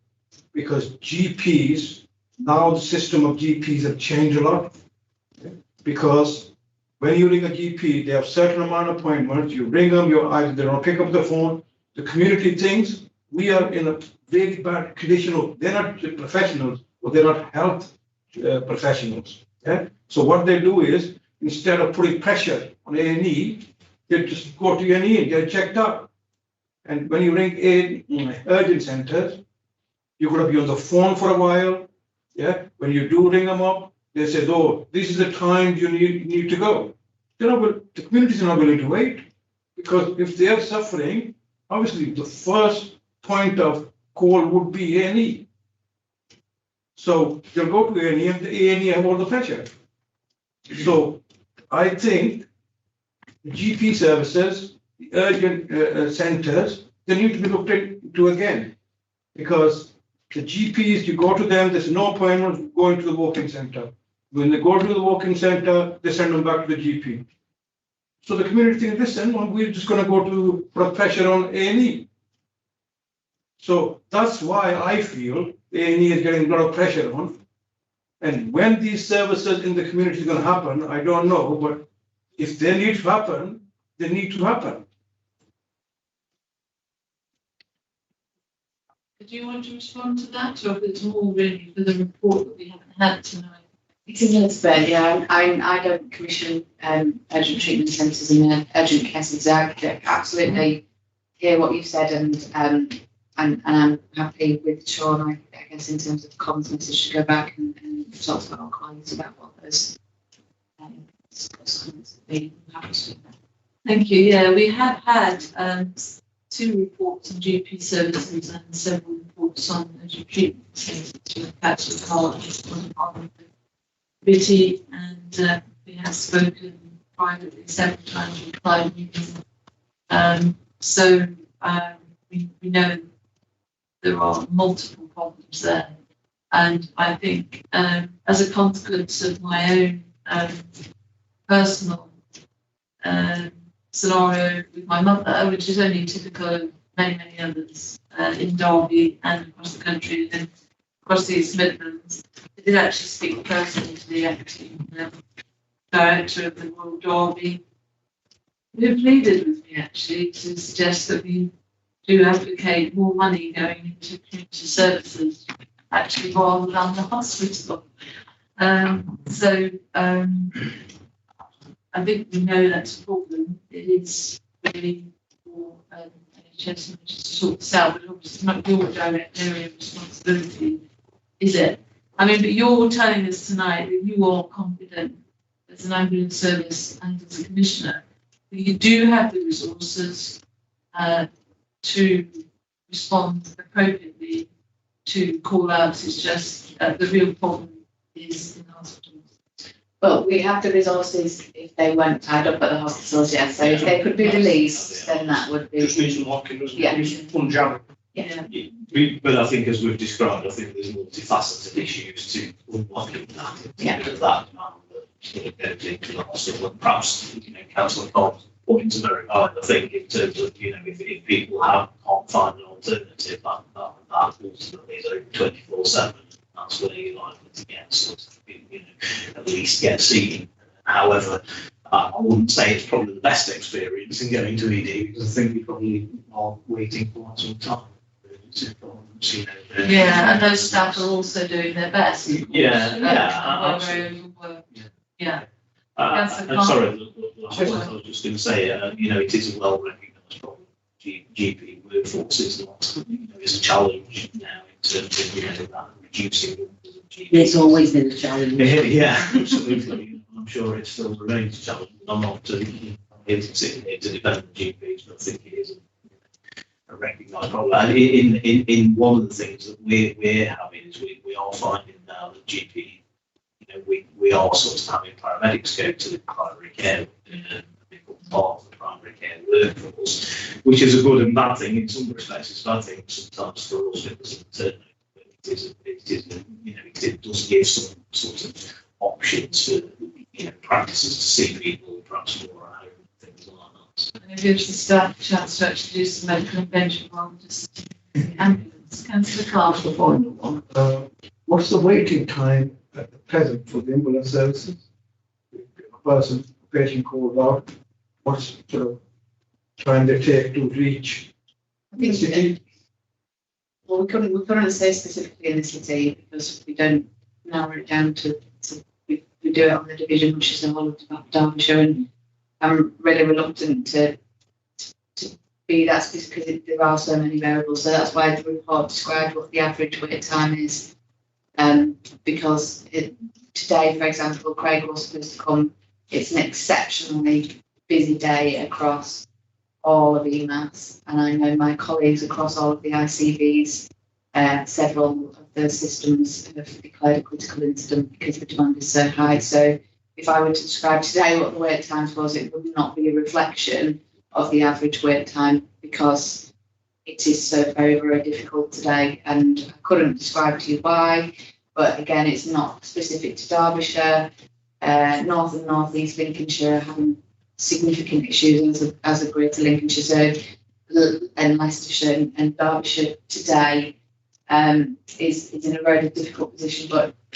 Because GPs, now the system of GPs have changed a lot. Yeah? Because when you ring a GP, they have certain amount of appointments, you ring them, they don't pick up the phone. The community thinks we are in a very bad condition. They're not professionals, or they're not health professionals. Yeah? So what they do is, instead of putting pressure on A&E, they just go to A&E and get checked out. And when you ring urgent centers, you're going to be on the phone for a while. Yeah. When you do ring them up, they say, "Oh, this is the time you need to go." The communities are not willing to wait, because if they are suffering, obviously the first point of call would be A&E. So they'll go to A&E, and the A&E have all the pressure. So I think the GP services, the urgent centers, they need to be looked into again, because the GPs, you go to them, there's no appointment going to the walk-in center. When they go to the walk-in center, they send them back to the GP. So the community thinks, listen, we're just going to go to put pressure on A&E. So that's why I feel A&E is getting a lot of pressure on. And when these services in the community are going to happen, I don't know, but if they need to happen, they need to happen. Do you want to respond to that, or if it's more really for the report that we haven't had tonight? It's a little bit, yeah. I don't commission urgent treatment centres and urgent care centres. I absolutely hear what you've said, and I'm happy with Sean, I guess, in terms of the comms message to go back and talk to our colleagues about what those comments have been. Thank you. Yeah, we have had 2 reports on GP services and several reports on urgent treatment centres to attach the card committee, and we have spoken privately several times with client meetings. So we know there are multiple problems there, and I think as a consequence of my own personal scenario with my mother, which is only typical of many others in Derby and across the country and across the East Midlands, I did actually speak personally to the acting director of the Royal Derby, who pleaded with me actually to suggest that we do advocate more money going into community services, actually rather than the hospital. I think we know that's a problem. It is really for NHS and just to sort this out, but obviously it's not your direct area of responsibility, is it? I mean, but you're telling us tonight that you are confident as an ambulance service and as a commissioner that you do have the resources to respond appropriately to call outs. It's just the real problem is in the hospitals. But we have the resources if they weren't tied up at the hospitals, yes. So if they could be released, then that would be. Just need some locking, doesn't it? Yeah. Need some jamming. Yeah. But I think, as we've described, I think there's multifaceted issues to unlocking that. Yeah. That sort of goes into the hospital, and perhaps, Councillor Cobb's point is very valid, I think, in terms of, if people can't find an alternative, that ultimately is open 24/7. That's where you're likely to get sort of, at least get seen. However, I wouldn't say it's probably the best experience in going to ED, because I think you probably are waiting for some time. Yeah, and those staff are also doing their best. Yeah. I'm sorry, I was just going to say, it is a well-recognised problem. GP workforce is not, is a challenge now in terms of, that reducing numbers of GPs. It's always been a challenge. Yeah, absolutely. I'm sure it still remains a challenge. I'm not sitting here to defend the GPs, but I think it is a recognised problem. And in one of the things that we're having is we are finding now that GP, we are sort of having paramedics go to the primary care, become part of the primary care workforce, which is a good and bad thing. In some respects, it's a bad thing. Sometimes for us, it doesn't turn out, but it does give some sort of options for practices to see people perhaps more at home and things like that. And it gives the staff a chance to actually do some medical intervention rather than just the ambulance. Councillor Clark. What's the waiting time at the present for the ambulance services? A patient calls out, what's sort of time they take to reach the city? Well, we couldn't say specifically in the city because we don't narrow it down to we do it on the division, which is the whole of Derbyshire, and I'm really reluctant to be that specific because there are so many variables. So that's why the report described what the average wait time is. Because today, for example, Craig was supposed to come. It's an exceptionally busy day across all of EMAS, and I know my colleagues across all of the ICBs, several of those systems have declared a critical incident because the demand is so high. So if I were to describe today what the wait times was, it would not be a reflection of the average wait time because it is so very, very difficult today, and I couldn't describe to you why, but again, it's not specific to Derbyshire. North and North East Lincolnshire are having significant issues as a greater Lincolnshire, so and Leicestershire and Derbyshire today is in a very difficult position,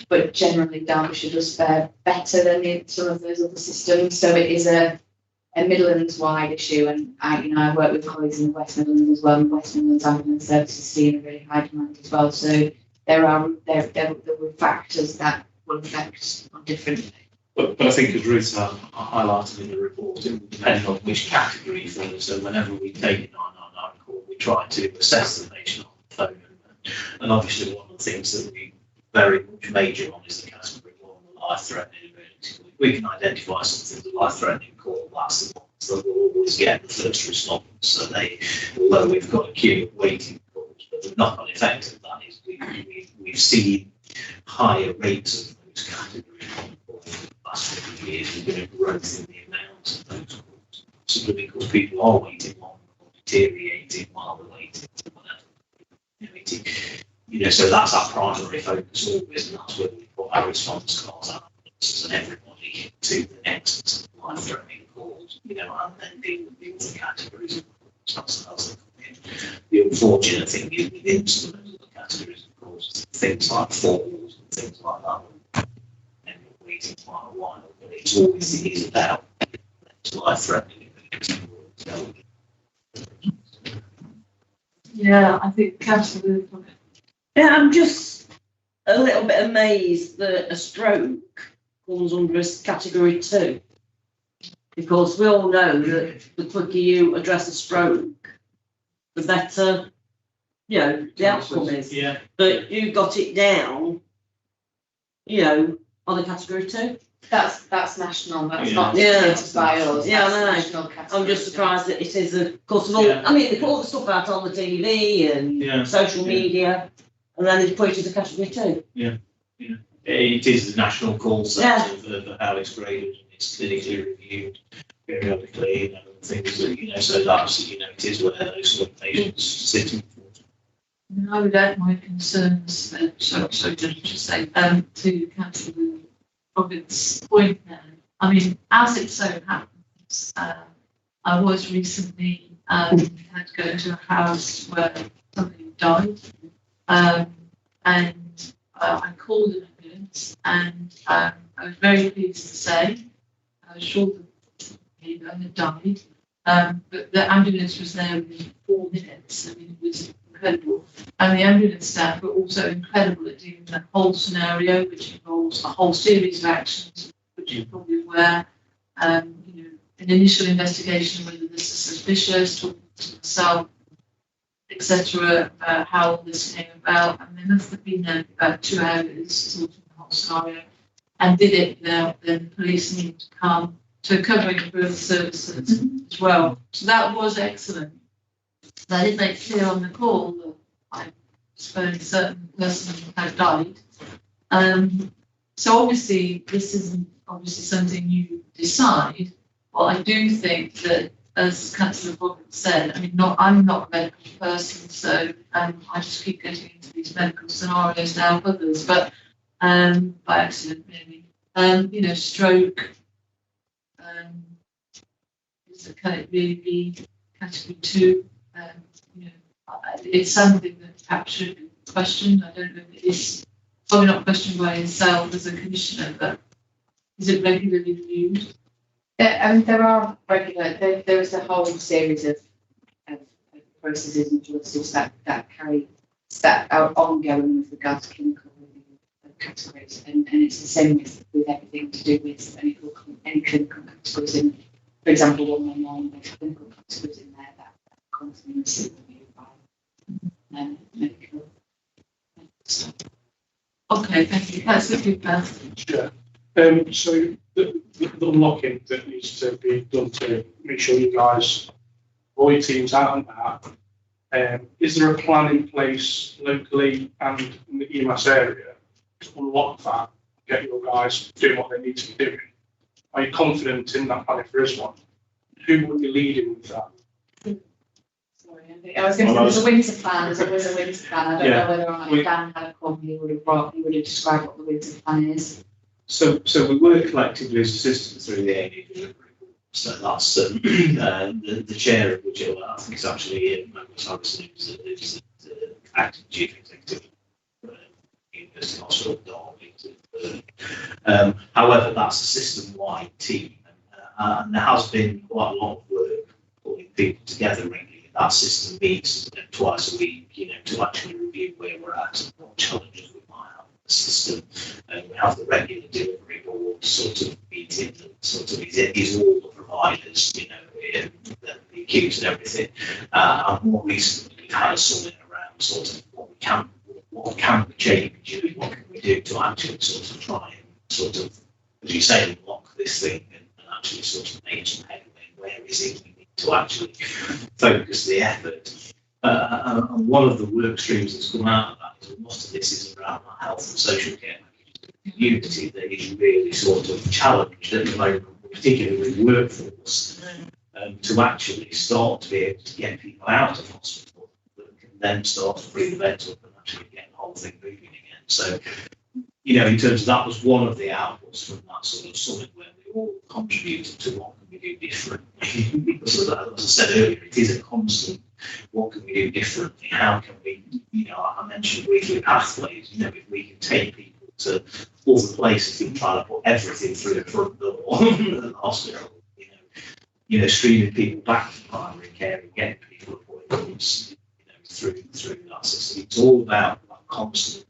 but generally Derbyshire does fare better than some of those other systems, so it is a Midlands-wide issue, and I work with colleagues in the West Midlands as well, and West Midlands ambulance services see a really high demand as well. So there were factors that will affect on different. But I think, as Ruth highlighted in the report, it will depend on which category for. So whenever we take a 999 call, we try to assess the patient on the phone, and obviously one of the things that we very much major on is the category 1, the life-threatening emergency. We can identify something as a life-threatening call. That's the ones that will always get the first response. So although we've got a queue of waiting calls, but the knock-on effect of that is we've seen higher rates of those categories for the last 50 years. We've been a growth in the amount of those calls, simply because people are waiting longer or deteriorating while they're waiting for whatever. So that's our primary focus always, and that's where we put our response cards out and everybody to the next life-threatening calls, and then deal with the other categories of calls. That's the unfortunate thing is within some of those other categories of calls, things like falls and things like that, and we're waiting quite a while, but it's always it is about life-threatening. Yeah, I think Councillor. Yeah, I'm just a little bit amazed that a stroke comes under a category 2, because we all know that the quicker you address a stroke, the better, the outcome is. Yeah. But you got it down, on a category 2. That's national. That's not Yeah. dictated by us. Yeah, That's I know. national category. I'm just surprised that it is of course of all. Yeah. I mean, they put all the stuff out on the TV and Yeah. social media, and then they put it as a category 2. It is the national call set of how it's graded, and it's clinically reviewed periodically, and things that, so that's, it is where those sort of patients sit. I would add my concerns, sorry, just say, to Councillor Roberts' point there. I mean, as it so happens, I was recently had to go to a house where somebody died, and I called an ambulance, and I was very pleased to say, I was sure that he had died, but the ambulance was there within 4 minutes. I mean, it was incredible. And the ambulance staff were also incredible at dealing with the whole scenario, which involves a whole series of actions, which you're probably aware. You know, an initial investigation of whether this is suspicious, talking to myself, etc., how all this came about. And they must have been there for about 2 hours, sorting the whole scenario, and did it without then the police needing to come, to covering further services as well. So that was excellent. I did make clear on the call that I suppose a certain person had died. So obviously this isn't obviously something you decide, but I do think that, as Councillor Roberts said, I mean, I'm not a medical person, so I just keep getting into these medical scenarios now with others, but by accident maybe. You know, stroke. Can it really be category 2? You know, it's something that perhaps should be questioned. I don't know if it is probably not questioned by yourself as a commissioner, but is it regularly reviewed? I mean, there are regular. There is a whole series of processes and policies that are ongoing with regard to clinical categories, and it's the same with everything to do with any clinical categories. In, for example, 111, there's clinical categories in there that continuously reviewed by medical staff. Okay, thank you. That's a good answer. Sure. So the unlocking that needs to be done to make sure you guys avoid teams out and that. Is there a plan in place locally and in the EMS area to unlock that, get your guys doing what they need to be doing? Are you confident in that plan if there is one? Who would be leading with that? Sorry, I was going to say there's a winter plan. There's always a winter plan. I don't know whether or not Dan had a call. He would have described what the winter plan is. So we work collectively as a system through the AD delivery. So that's the chair of which I think is actually Magnus Harrison, who's the acting chief executive of University Hospital. However, that's a system-wide team, and there has been quite a lot of work putting people together regularly. That system meets twice a week, you know, to actually review where we're at and what challenges we might have in the system. And we have the regular delivery board sort of meeting that sort of is all the providers, you know, the acute and everything. And more recently, we've had a summit around sort of what can we change, what can we do to actually sort of try and sort of, as you say, unlock this thing and actually sort of make some headway. Where is it we need to actually focus the effort? And one of the work streams that's come out of that is most of this is around that health and social care community that is really sort of challenged at the moment, particularly with workforce, to actually start to be able to get people out of hospital that can then start to bring the beds up and actually get the whole thing moving again. So, you know, in terms of that was one of the outputs from that sort of summit where we all contributed to what can we do differently. As I said earlier, it is a constant. What can we do differently? How can we, you know, I mentioned briefly pathways, you know, if we can take people to all the places and try to put everything through the front door of the hospital, you know, streaming people back to primary care and getting people appointments, you know, through that system. It's all about that constant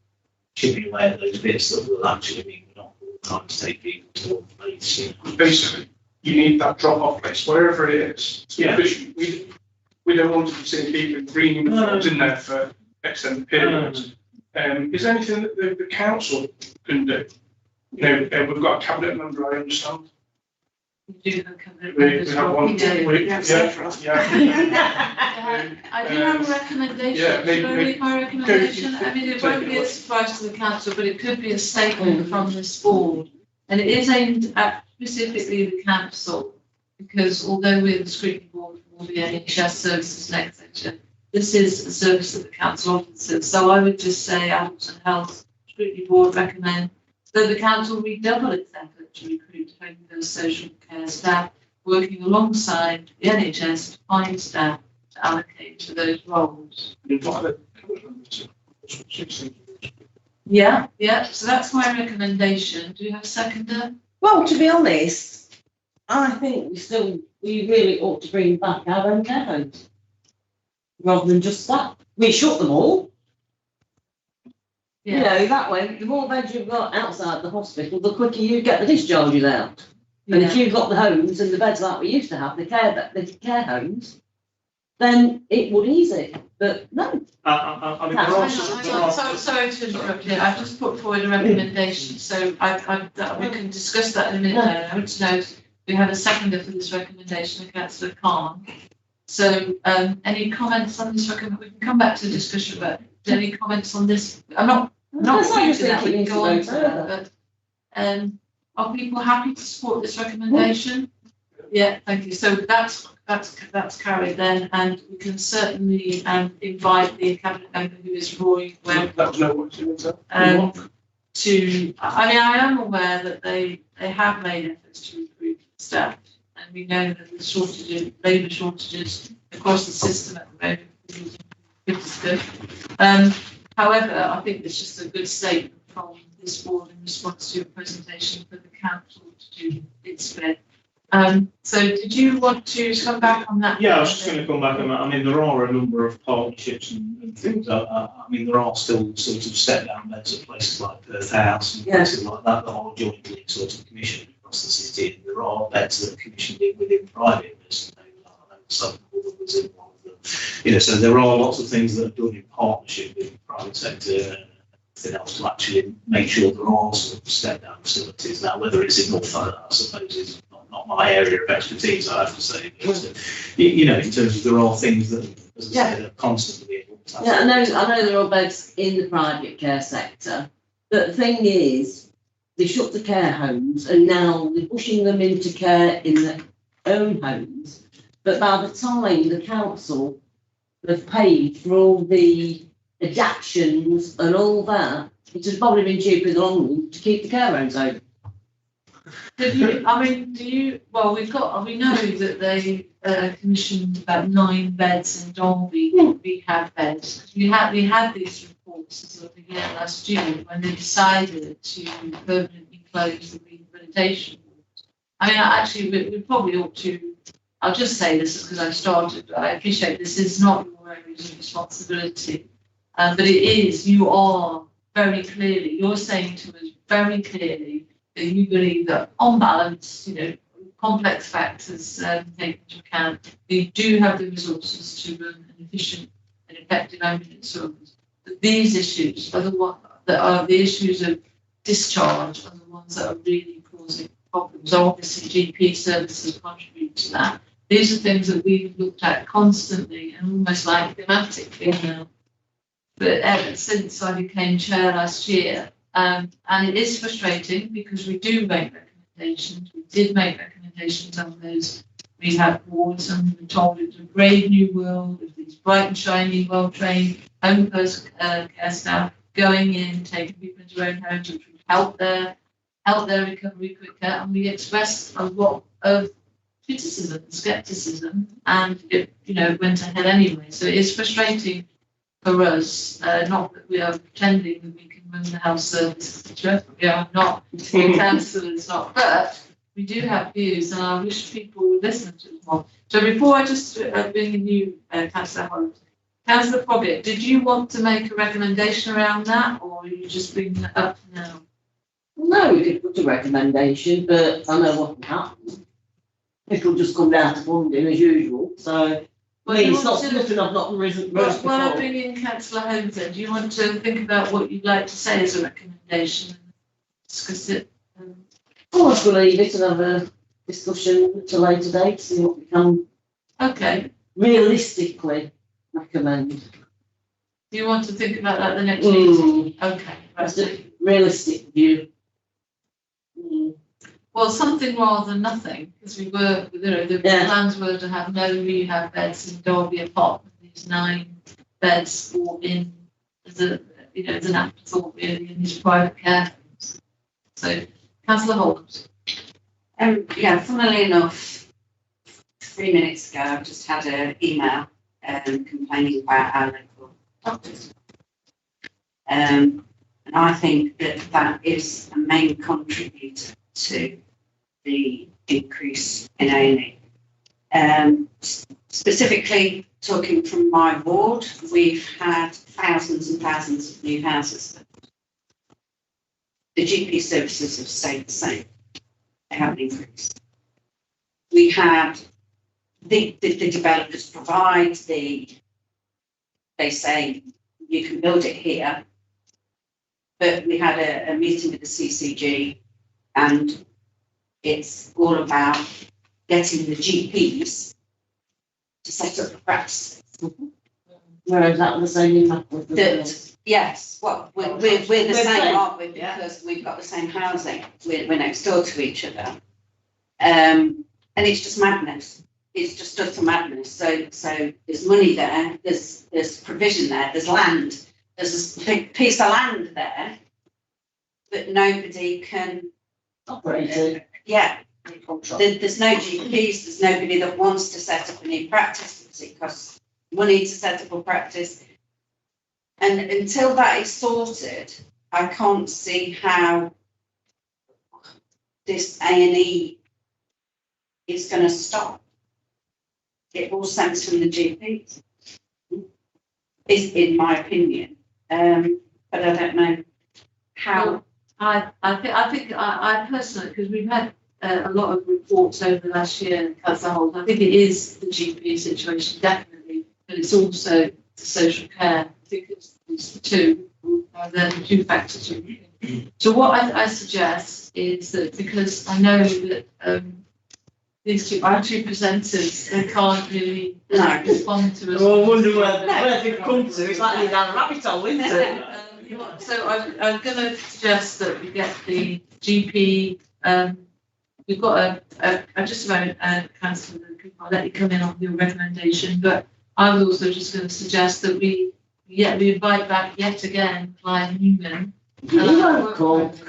chipping away at those bits that will actually mean we're not all trying to take people to one place. You know. Basically, you need that drop-off place, wherever it is. Yeah. We don't want to be seeing people in green uniforms in there for extended periods. Is there anything that the council can do? You know, we've got a cabinet member, I understand. We do have cabinet We members. have one. I do have a recommendation. Yeah, Should I read my recommendation? I mean, it won't be a surprise to the council, but it could be a statement from this board. And it is aimed at specifically the council, because although we're the scrutiny board for all the NHS services and etc., this is a service that the council offers. So I would just say Adult and Health Scrutiny Board recommend that the council redouble its effort to recruit home-based social care staff, working alongside the NHS to find staff to allocate to those roles. Yeah, so that's my recommendation. Do you have a seconder? Well, to be honest, I think we really ought to bring back our own care homes. Rather than just that. We shut them all. Yeah. You know, that way, the more beds you've got outside the hospital, the quicker you get the discharges out. And if you've got the homes and the beds like we used to have, the care homes, then it would ease it. But no. I mean, Sorry to interrupt you. I've just put forward a recommendation, so we can discuss that in a minute. I want to know we have a seconder for this recommendation, Councillor Khan. So, any comments on this recommendation? We can come back to the discussion, but any comments on this? I'm not refusing that. We can go on to that, but are people happy to support this recommendation? Yeah, thank you. So that's carried then, and we can certainly invite the cabinet member who is Roy Webb to. I mean, I am aware that they have made efforts to recruit staff, and we know that the labour shortages across the system at the moment is good. However, I think it's just a good statement from this board in response to a presentation for the council to do its bit. So did you want to come back on that? Yeah, I was just going to come back on that. I mean, there are a number of partnerships and things. I mean, there are still sort of step-down beds at places like Perth House and places like that that are jointly sort of commissioned across the city. And there are beds that are commissioned within private business. Some was in one of them. You know, so there are lots of things that are done in partnership with the private sector and everything else to actually make sure there are sort of step-down facilities. Now, whether it's in Norfolk, I suppose, is not my area of expertise, I have to say. But, you know, in terms of there are things that, as I said, are constantly looked at. Yeah, I know there are beds in the private care sector, but the thing is, they shut the care homes and now they're pushing them into care in their own homes. But by the time the council have paid for all the adaptations and all that, it has probably been cheaper in the long run to keep the care homes open. We know that they commissioned about 9 beds in Dalby, rehab beds. We had these reports as of the year last year when they decided to permanently close the rehabilitation wards. I mean, actually, we probably ought to. I'll just say this because I started. I appreciate this is not your area of responsibility, but it is. You are very clearly. You're saying to us very clearly that you believe that, on balance, you know, complex factors taken into account, you do have the resources to run an efficient and effective ambulance service. But these issues are the ones that are the issues of discharge, are the ones that are really causing problems. Obviously, GP services contribute to that. These are things that we've looked at constantly and almost like thematically now. But ever since I became chair last year, and it is frustrating because we do make recommendations. We did make recommendations on those rehab wards, and we were told it's a brave new world with these bright and shiny, well-trained home-based care staff going in, taking people into their own homes, which would help their recovery quicker. And we expressed a lot of criticism and scepticism, and it went ahead anyway. So it is frustrating for us, not that we are pretending that we can run the health service. We are not, the council is not, but we do have views, and I wish people would listen to us more. So before I just bring in you, Councillor Holland, Councillor Foggett, did you want to make a recommendation around that, or are you just bringing it up now? No, we could put a recommendation, but I know what will happen. It'll just come down to funding as usual, so. Well, it's not nothing I've not risen before. Well, I bring in Councillor Holmes then. Do you want to think about what you'd like to say as a recommendation and discuss it? I'll just leave it and have a discussion at a later date, see what we can realistically recommend. Do you want to think about that the next meeting? Okay. That's a realistic view. Well, something rather than nothing, because we were, the plans were to have no rehab beds in Derby apart from these 9 beds brought in as a, as an afterthought really in these private care homes. So, Councillor Holmes. Yeah, funnily enough, 3 minutes ago, I've just had an email complaining about our local doctors. And I think that is a main contributor to the increase in A&E. Specifically talking from my ward, we've had thousands and thousands of new houses. The GP services have stayed the same. They haven't increased. We had the developers provide they say you can build it here, but we had a meeting with the CCG and it's all about getting the GPs to set up the practices. Whereas that was only with the Yes, well, we're the same, aren't we? Because we've got the same housing. We're next door to each other. And it's just madness. It's just utter madness. So there's money there, there's provision there, there's land, there's a big piece of land there, but nobody can operate it. Yeah. There's no GPs, there's nobody that wants to set up a new practice because it costs money to set up a practice. And until that is sorted, I can't see how this A&E is going to stop. It all stems from the GPs, is in my opinion. But I don't know how. I think I personally, because we've had a lot of reports over the last year as a whole, I think it is the GP situation, definitely, but it's also the social care. I think it's the two, the two factors. So what I suggest is that, because I know that our two presenters, they can't really respond to us. Well, I wonder where they've come to. It's like down a rabbit hole, isn't it? So I'm going to suggest that we get the GP. We've got just about Councillor, I'll let you come in on your recommendation, but I was also just going to suggest that we invite back yet again Clive Newman. He always comes,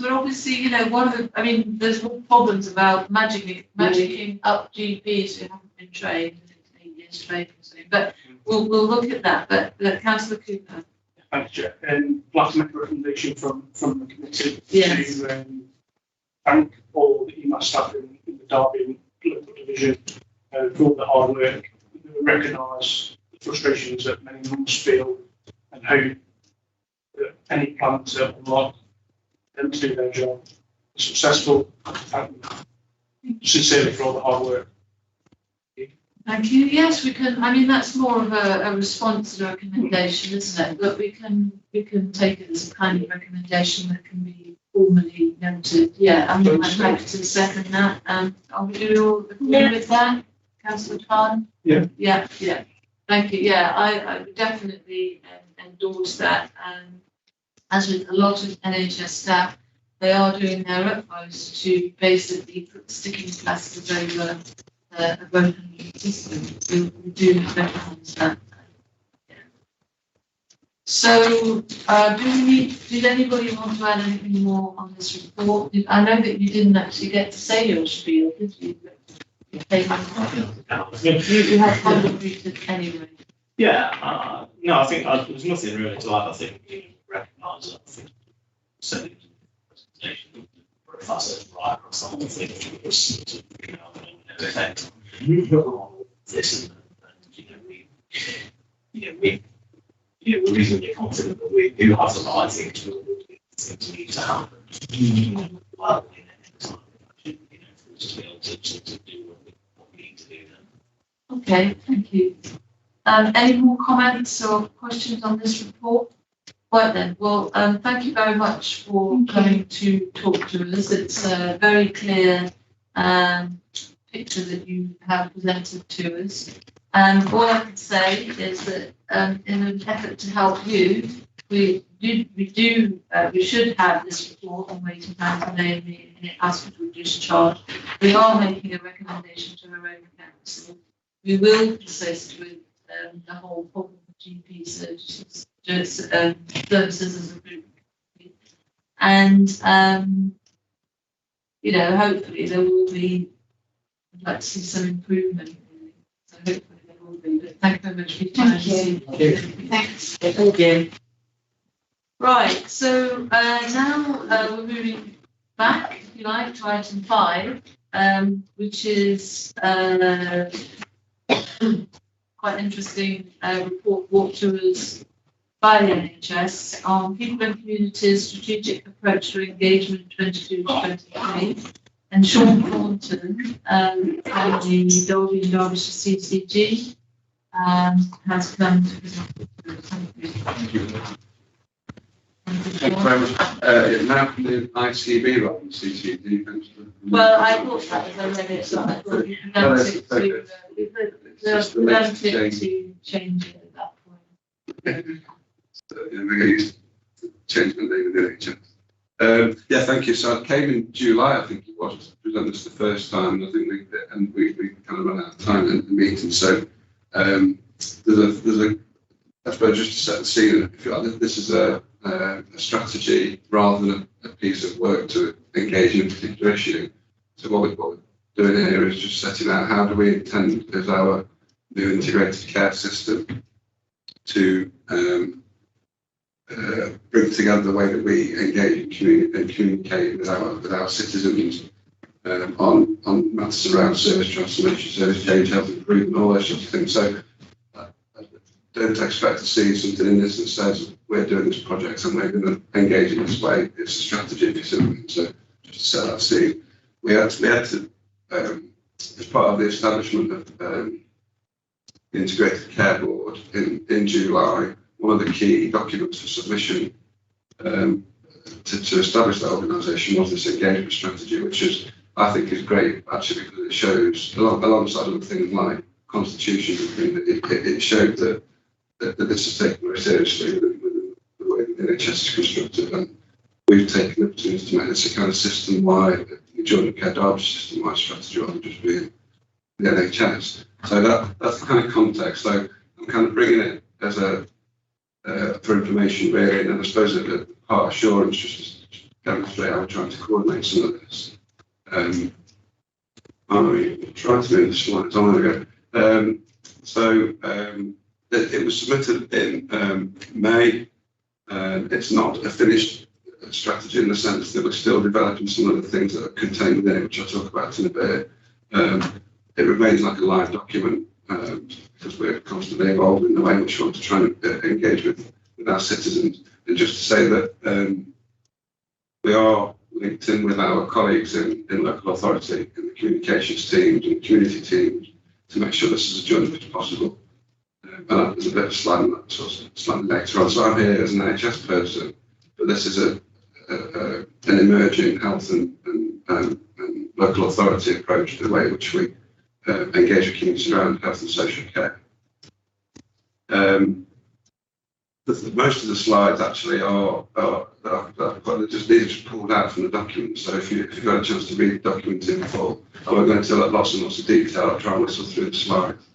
but obviously, there's problems about magicking up GPs who haven't been trained. It's 8 years training, but we'll look at that. But Councillor Cooper. Thank you, Chair. I'd like to make a recommendation from the committee to thank all the EMAS staff in the Derby local division for all the hard work, recognise the frustrations that many mums feel, and hope that any plan to unlock them to do their job is successful. Thank you sincerely for all the hard work. Thank you. Yes, we can. That's more of a response to the recommendation, isn't it? But we can take it as a kind of recommendation that can be formally noted. Yeah, I'm happy to second that. Are we all agree with that, Councillor Khan? Yeah. Yeah. Thank you. Yeah, I would definitely endorse that. As with a lot of NHS staff, they are doing their utmost to basically put sticking plasters over a broken system. We do recognise that. So, did anybody want to add anything more on this report? I know that you didn't actually get to say your spiel, did you? You had contributed anyway. Yeah, no, I think there's nothing really to add. I think you recognise it. I think certainly in the presentation, if I said right across the whole thing, it was sort of, an effect on this, and we're reasonably confident that we do have the right things things need to happen. Well, just to be able to do what we need to do then. Okay, thank you. Any more comments or questions on this report? Right then, well, thank you very much for coming to talk to us. It's a very clear picture that you have presented to us. All I can say is that in an effort to help you, we should have this report on waiting times and A&E and hospital discharge. We are making a recommendation to our own council. we will persist with the whole problem of GP services as a group. And, you know, hopefully there will be, I'd like to see some improvement. So hopefully there will be. But thank you very much for your time. Thank you. Thanks. Thank you. Right, so now we're moving back, if you like, to item 5, which is quite interesting report brought to us by the NHS on people and communities strategic approach to engagement 22 to 23. And Sean Thornton from the Dolby and Derbyshire CCG has come to present. Thank you. Thank you very much. Now from the ICB rather than CCD. Well, I thought that as I read it, so I thought you pronounce it to change it at that point. So, yeah, we're going to change the name of the NHS. Yeah, thank you. So I came in July, I think it was, to present this the first time. I think we kind of ran out of time in the meeting. So there's a I suppose just to set the scene, if you like, this is a strategy rather than a piece of work to engage in a particular issue. So what we're doing here is just setting out how do we intend as our new integrated care system to bring together the way that we engage and communicate with our citizens on matters around service transformation, service change, health improvement, all those sorts of things. So don't expect to see something in this that says we're doing this project and we're going to engage in this way. It's a strategy, if you see what I mean. So just to set that scene, we had to as part of the establishment of the Integrated Care Board in July, one of the key documents for submission to establish that organisation was this engagement strategy, which is, I think, is great actually because it shows alongside other things like constitution, it showed that this is taken very seriously with the way the NHS is constructed, and we've taken the opportunity to make this a kind of system-wide, joint care Derbyshire system-wide strategy rather than just being the NHS. So that's the kind of context. So I'm kind of bringing it as a for information really, and I suppose a part assurance just to demonstrate how we're trying to coordinate some of this. I'm trying to move the slides on again. It was submitted in May. It's not a finished strategy in the sense that we're still developing some of the things that are contained within it, which I'll talk about in a bit. It remains like a live document because we're constantly evolving in the way in which we want to try and engage with our citizens. And just to say that we are linked in with our colleagues in local authority, in the communications teams and community teams to make sure this is as joint as possible. And there's a bit of slide on that sort of slightly later on. So I'm here as an NHS person, but this is an emerging health and local authority approach to the way in which we engage with communities around health and social care. Most of the slides actually are just pulled out from the document. So if you've got a chance to read the document in full, I won't go into lots and lots of detail. I'll try and whistle through the slides.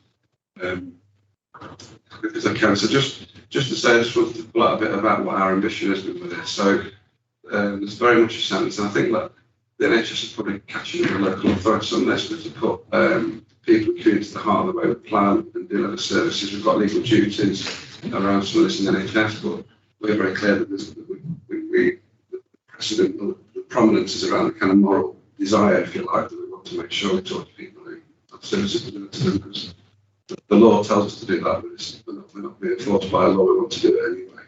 Because I can. So just to say, I just want to pull out a bit about what our ambition is with this. So there's very much a sense, and I think that the NHS is probably catching the local authorities on this, but to put people and communities at the heart of the way we plan and deliver services. We've got legal duties around some of this in the NHS, but we're very clear that the precedent, the prominence is around the kind of moral desire, if you like, that we want to make sure we talk to people who have services to deliver to them, because the law tells us to do that, but we're not being forced by law, we want to do it anyway.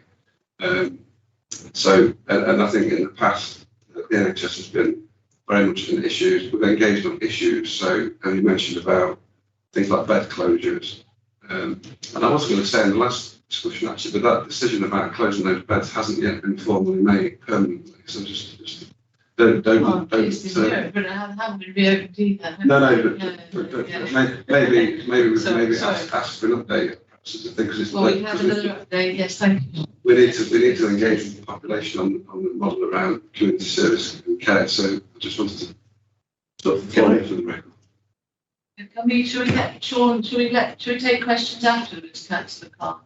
And I think in the past, the NHS has been very much in issues, we've engaged on issues, so you mentioned about things like bed closures. And I was going to say in the last discussion actually, but that decision about closing those beds hasn't yet been formally made permanently, so just don't. But I haven't been reopened either. No, but maybe ask for an update. Well, we have another update. Yes, thank you. We need to engage with the population on the model around community service and care. So I just wanted to sort of follow it for the record. Should we get Sean, should we take questions afterwards, Councillor Khan?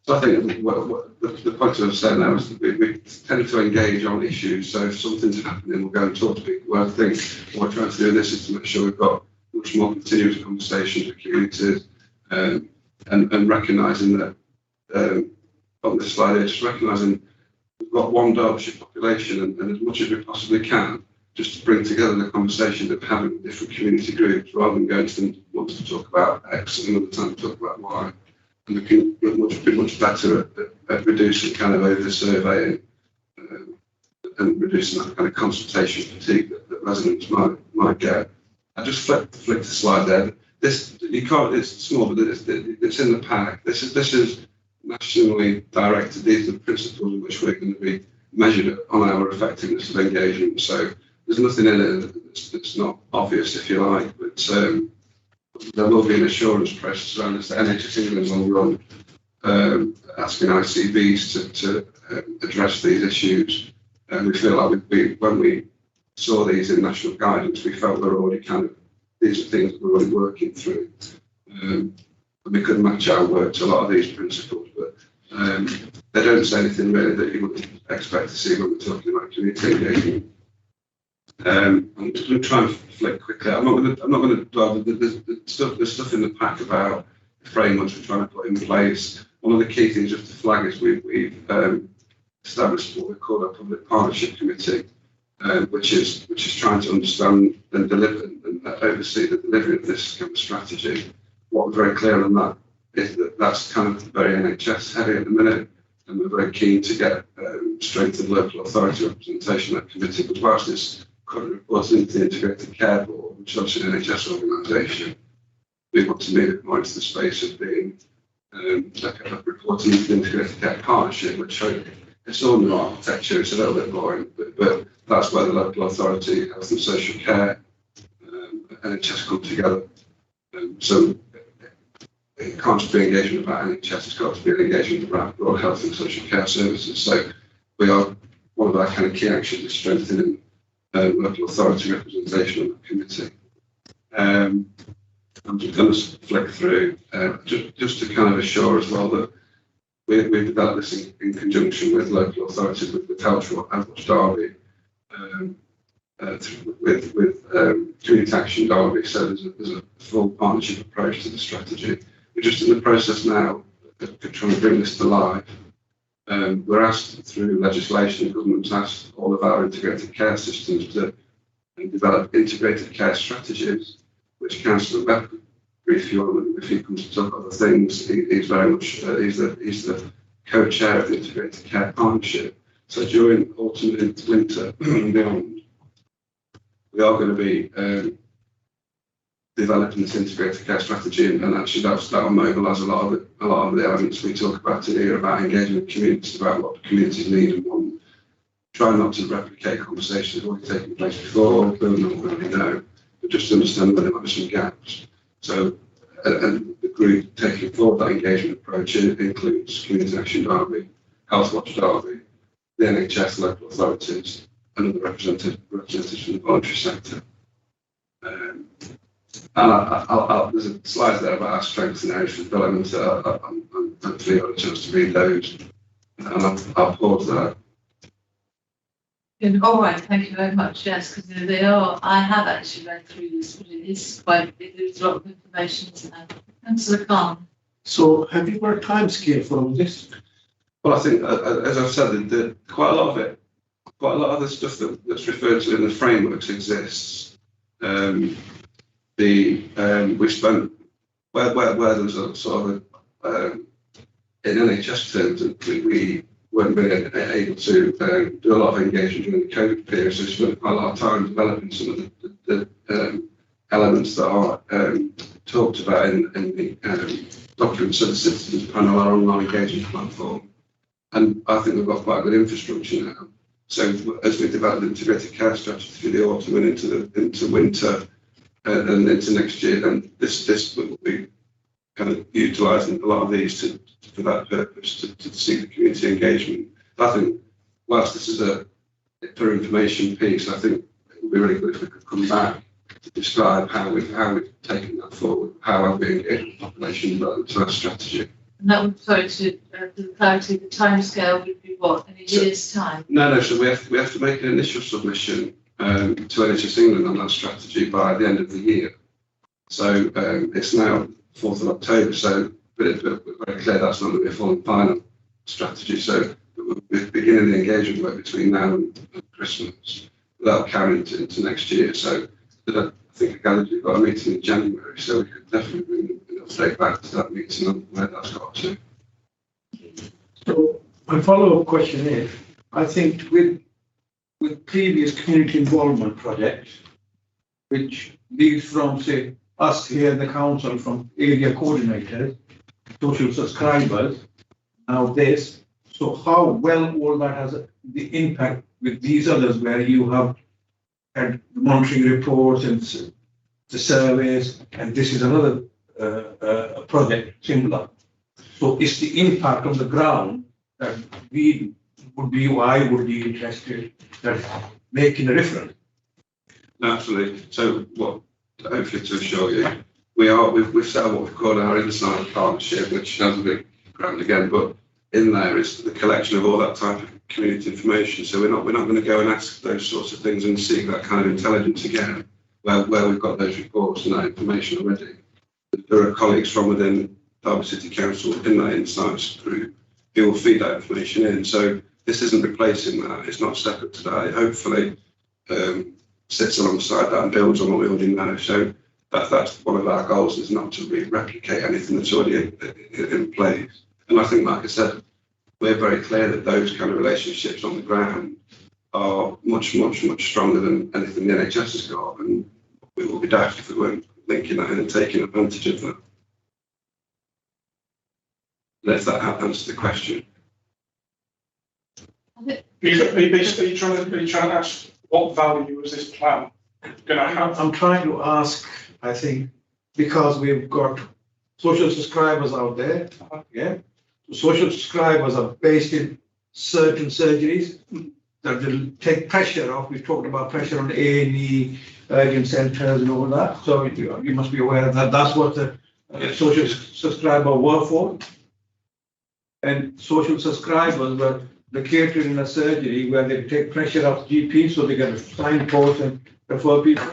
So I think the point I was saying now is that we tend to engage on issues. So if something's happening, we'll go and talk to people. Well, I think what we're trying to do in this is to make sure we've got much more continuous conversations with communities, and recognising that on this slide here, just recognising we've got one Derbyshire population, and as much as we possibly can, just to bring together the conversation that we're having with different community groups, rather than going to them once to talk about X and another time to talk about Y. And we can be much better at reducing kind of over the survey and reducing that kind of consultation fatigue that residents might get. I just flicked the slide there. This, you can't, it's small, but it's in the pack. This is nationally directed. These are the principles in which we're going to be measured on our effectiveness of engagement. So there's nothing in it that's not obvious, if you like, but there will be an assurance process around this. The NHS England will run asking ICBs to address these issues. And we feel like when we saw these in national guidance, we felt they're already kind of, these are things that we're already working through. And we could match our work to a lot of these principles, but they don't say anything really that you would expect to see when we're talking about community engagement. I'm just going to try and flick quickly. I'm not going to dwell. There's stuff in the pack about the frameworks we're trying to put in place. One of the key things just to flag is we've established what we call our public partnership committee, which is trying to understand and deliver and oversee the delivery of this kind of strategy. What we're very clear on that is that that's kind of very NHS heavy at the minute, and we're very keen to get strengthened local authority representation at that committee. But whilst it's currently reporting into the Integrated Care Board, which is obviously an NHS organisation, we want to move it more into the space of being reporting into the Integrated Care Partnership, which it's all new architecture, it's a little bit boring, but that's where the local authority, health and social care, NHS come together. So it can't just be engagement about NHS, it's got to be an engagement about broad health and social care services. So one of our kind of key actions is strengthening local authority representation on the committee. I'm just going to flick through just to kind of assure as well that we've developed this in conjunction with local authorities, with Health Watch Derby, with Community Action Derby. So there's a full partnership approach to the strategy. We're just in the process now of trying to bring this to life. We're asked through legislation, the government's asked all of our integrated care systems to develop integrated care strategies, which Councillor Beck brief you on if he comes to talk other things. He's very much he's the co-chair of the Integrated Care Partnership. So during autumn and winter and beyond, we are going to be developing this integrated care strategy, and actually that will mobilise a lot of the elements we talk about here about engaging with communities, about what the communities need and want. Try not to replicate conversations that have already taken place before, build on what we know, but just understand where there might be some gaps. So, and the group taking forward that engagement approach includes Community Action Derby, Health Watch Derby, the NHS, local authorities, and other representatives from the voluntary sector. And there's a slide there about our strengths and areas for development. I'm hopefully got a chance to read those, and I'll pause there. All right, thank you very much. Yes, because they are. I have actually read through this, but it is quite. There's a lot of information in there. Councillor Khan. So, have you got a time scale for all this? Well, I think, as I've said, quite a lot of the stuff that's referred to in the frameworks exists. We spent where there was a sort of in NHS terms, we weren't really able to do a lot of engagement during the COVID period, so we spent quite a lot of time developing some of the elements that are talked about in the documents of the Citizens Panel, our online engagement platform. And I think we've got quite a good infrastructure now. So as we develop the integrated care strategy through the autumn and into winter and into next year, then this will be kind of utilising a lot of these for that purpose, to see the community engagement. I think whilst this is for information piece, I think it would be really good if we could come back to describe how we've taken that forward, how have we engaged with the population development to our strategy. And that would, sorry, to the clarity, the timescale would be what, in a year's time? No, so we have to make an initial submission to NHS England on that strategy by the end of the year. So it's now 4th of October, so we're very clear that's not going to be a full and final strategy. So we're beginning the engagement work between now and Christmas without carrying into next year. So I think I gathered you've got a meeting in January, so we could definitely bring an update back to that meeting on where that's got to. So my follow-up question is, I think with previous community involvement projects, which leads from, say, us here in the council, from area coordinators, social subscribers, now this, so how well all that has the impact with these others where you have had monitoring reports and the surveys, and this is another project similar. So it's the impact on the ground that I would be interested in making a difference. Absolutely. So what, hopefully to assure you, we've set up what we call our Insight Partnership, which has a big grant again, but in there is the collection of all that type of community information. So we're not going to go and ask those sorts of things and seek that kind of intelligence again, where we've got those reports and that information already. There are colleagues from within Derby City Council in that Insights group who will feed that information in. So this isn't replacing that. It's not separate to that. It hopefully sits alongside that and builds on what we already know. So that's one of our goals, is not to replicate anything that's already in place. And I think, like I said, we're very clear that those kind of relationships on the ground are much, much, much stronger than anything the NHS has got. And we will be daft if we weren't linking that in and taking advantage of that. If that answers the question. Are you trying to ask what value is this plan going to have? I'm trying to ask, I think, because we've got social subscribers out there, yeah. Social subscribers are based in certain surgeries that will take pressure off. We talked about pressure on A&E, urgent centres and all that. So you must be aware of that. That's what the social subscriber work for. And social subscribers were located in a surgery where they take pressure off GP, so they can signpost and refer people.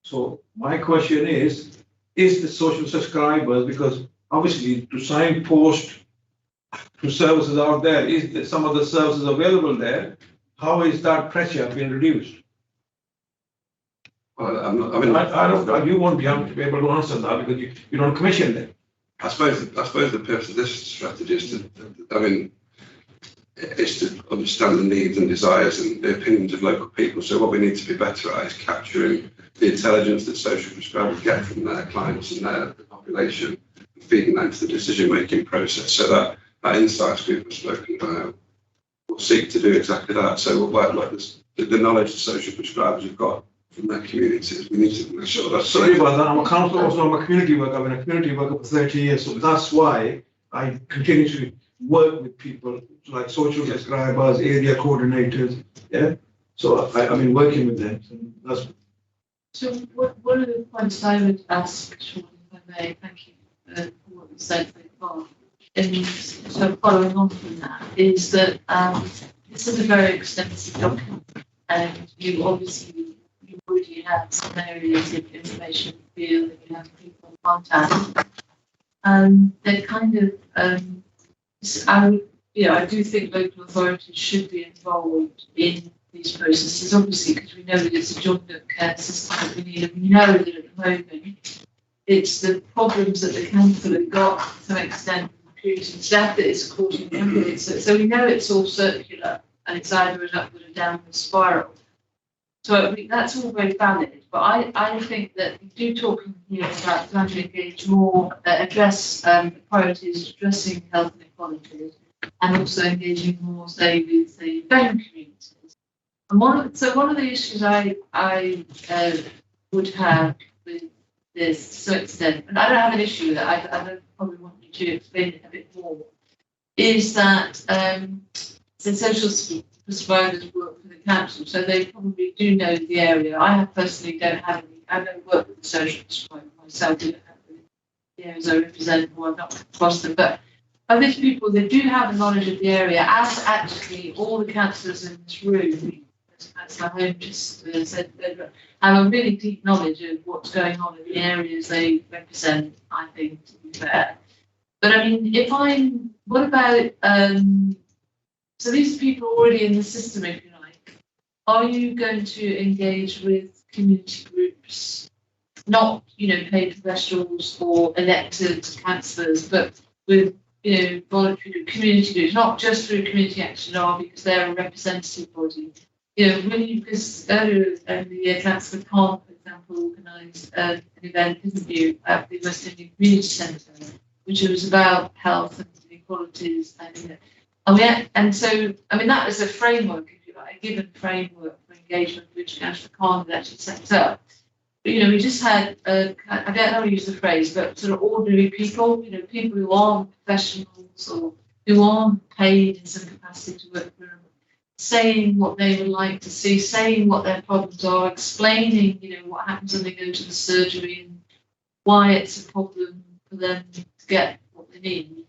So my question is the social subscribers, because obviously to signpost to services out there, is some of the services available there? How is that pressure being reduced? Well, I don't. You won't be able to answer that because you don't commission them. I suppose the purpose of this strategy is to understand the needs and desires and the opinions of local people. So what we need to be better at is capturing the intelligence that social prescribers get from their clients and their population, and feeding that into the decision-making process. So that insights group we've spoken about will seek to do exactly that. So the knowledge the social prescribers have got from their communities, we need to make sure that's. Sorry about that. I'm a councillor, also I'm a community worker. I've been a community worker for 30 years, so that's why I continue to work with people like social subscribers, area coordinators. Yeah. So I've been working with them. So one of the points I would ask, Sean, if I may, thank you for what you said so far, and so following on from that, is that this is a very extensive document, and you obviously already have some areas of information field that you have people contact. They're kind of I do think local authorities should be involved in these processes, obviously, because we know that it's a joint care system that we need, and we know that at the moment it's the problems that the council have got to some extent, recruiting staff, that it's causing them. So we know it's all circular, and it's either an upward or downward spiral. So I think that's all very valid, but I think that we do talk here about trying to engage more, address priorities, addressing health inequalities, and also engaging more, say, with the veteran communities. And one of the issues I would have with this, to some extent, and I don't have an issue with it, I don't probably want you to explain it a bit more, is that the social prescribers work for the council, so they probably do know the area. I personally don't have any. I don't work with the social prescriber myself. I don't have the areas I represent, or I've not across them, but these people that do have knowledge of the area, as actually all the councillors in this room, as Councillor Home just said, they have a really deep knowledge of what's going on in the areas they represent, I think, to be fair. But I mean, what about, so these people are already in the system, if you like. Are you going to engage with community groups, not, paid professionals or elected councillors, but with, voluntary community groups, not just through Community Action R, because they're a representative body. Really, because earlier in the year, Councillor Khan, for example, organised an event, didn't you, at the West Indian Community Centre, which was about health and inequalities, and so, I mean, that was a framework, if you like, a given framework for engagement, which Councillor Khan had actually set up. But, we just had, I don't know how to use the phrase, but sort of ordinary people, people who aren't professionals or who aren't paid in some capacity to work for them, saying what they would like to see, saying what their problems are, explaining, what happens when they go to the surgery and why it's a problem for them to get what they need.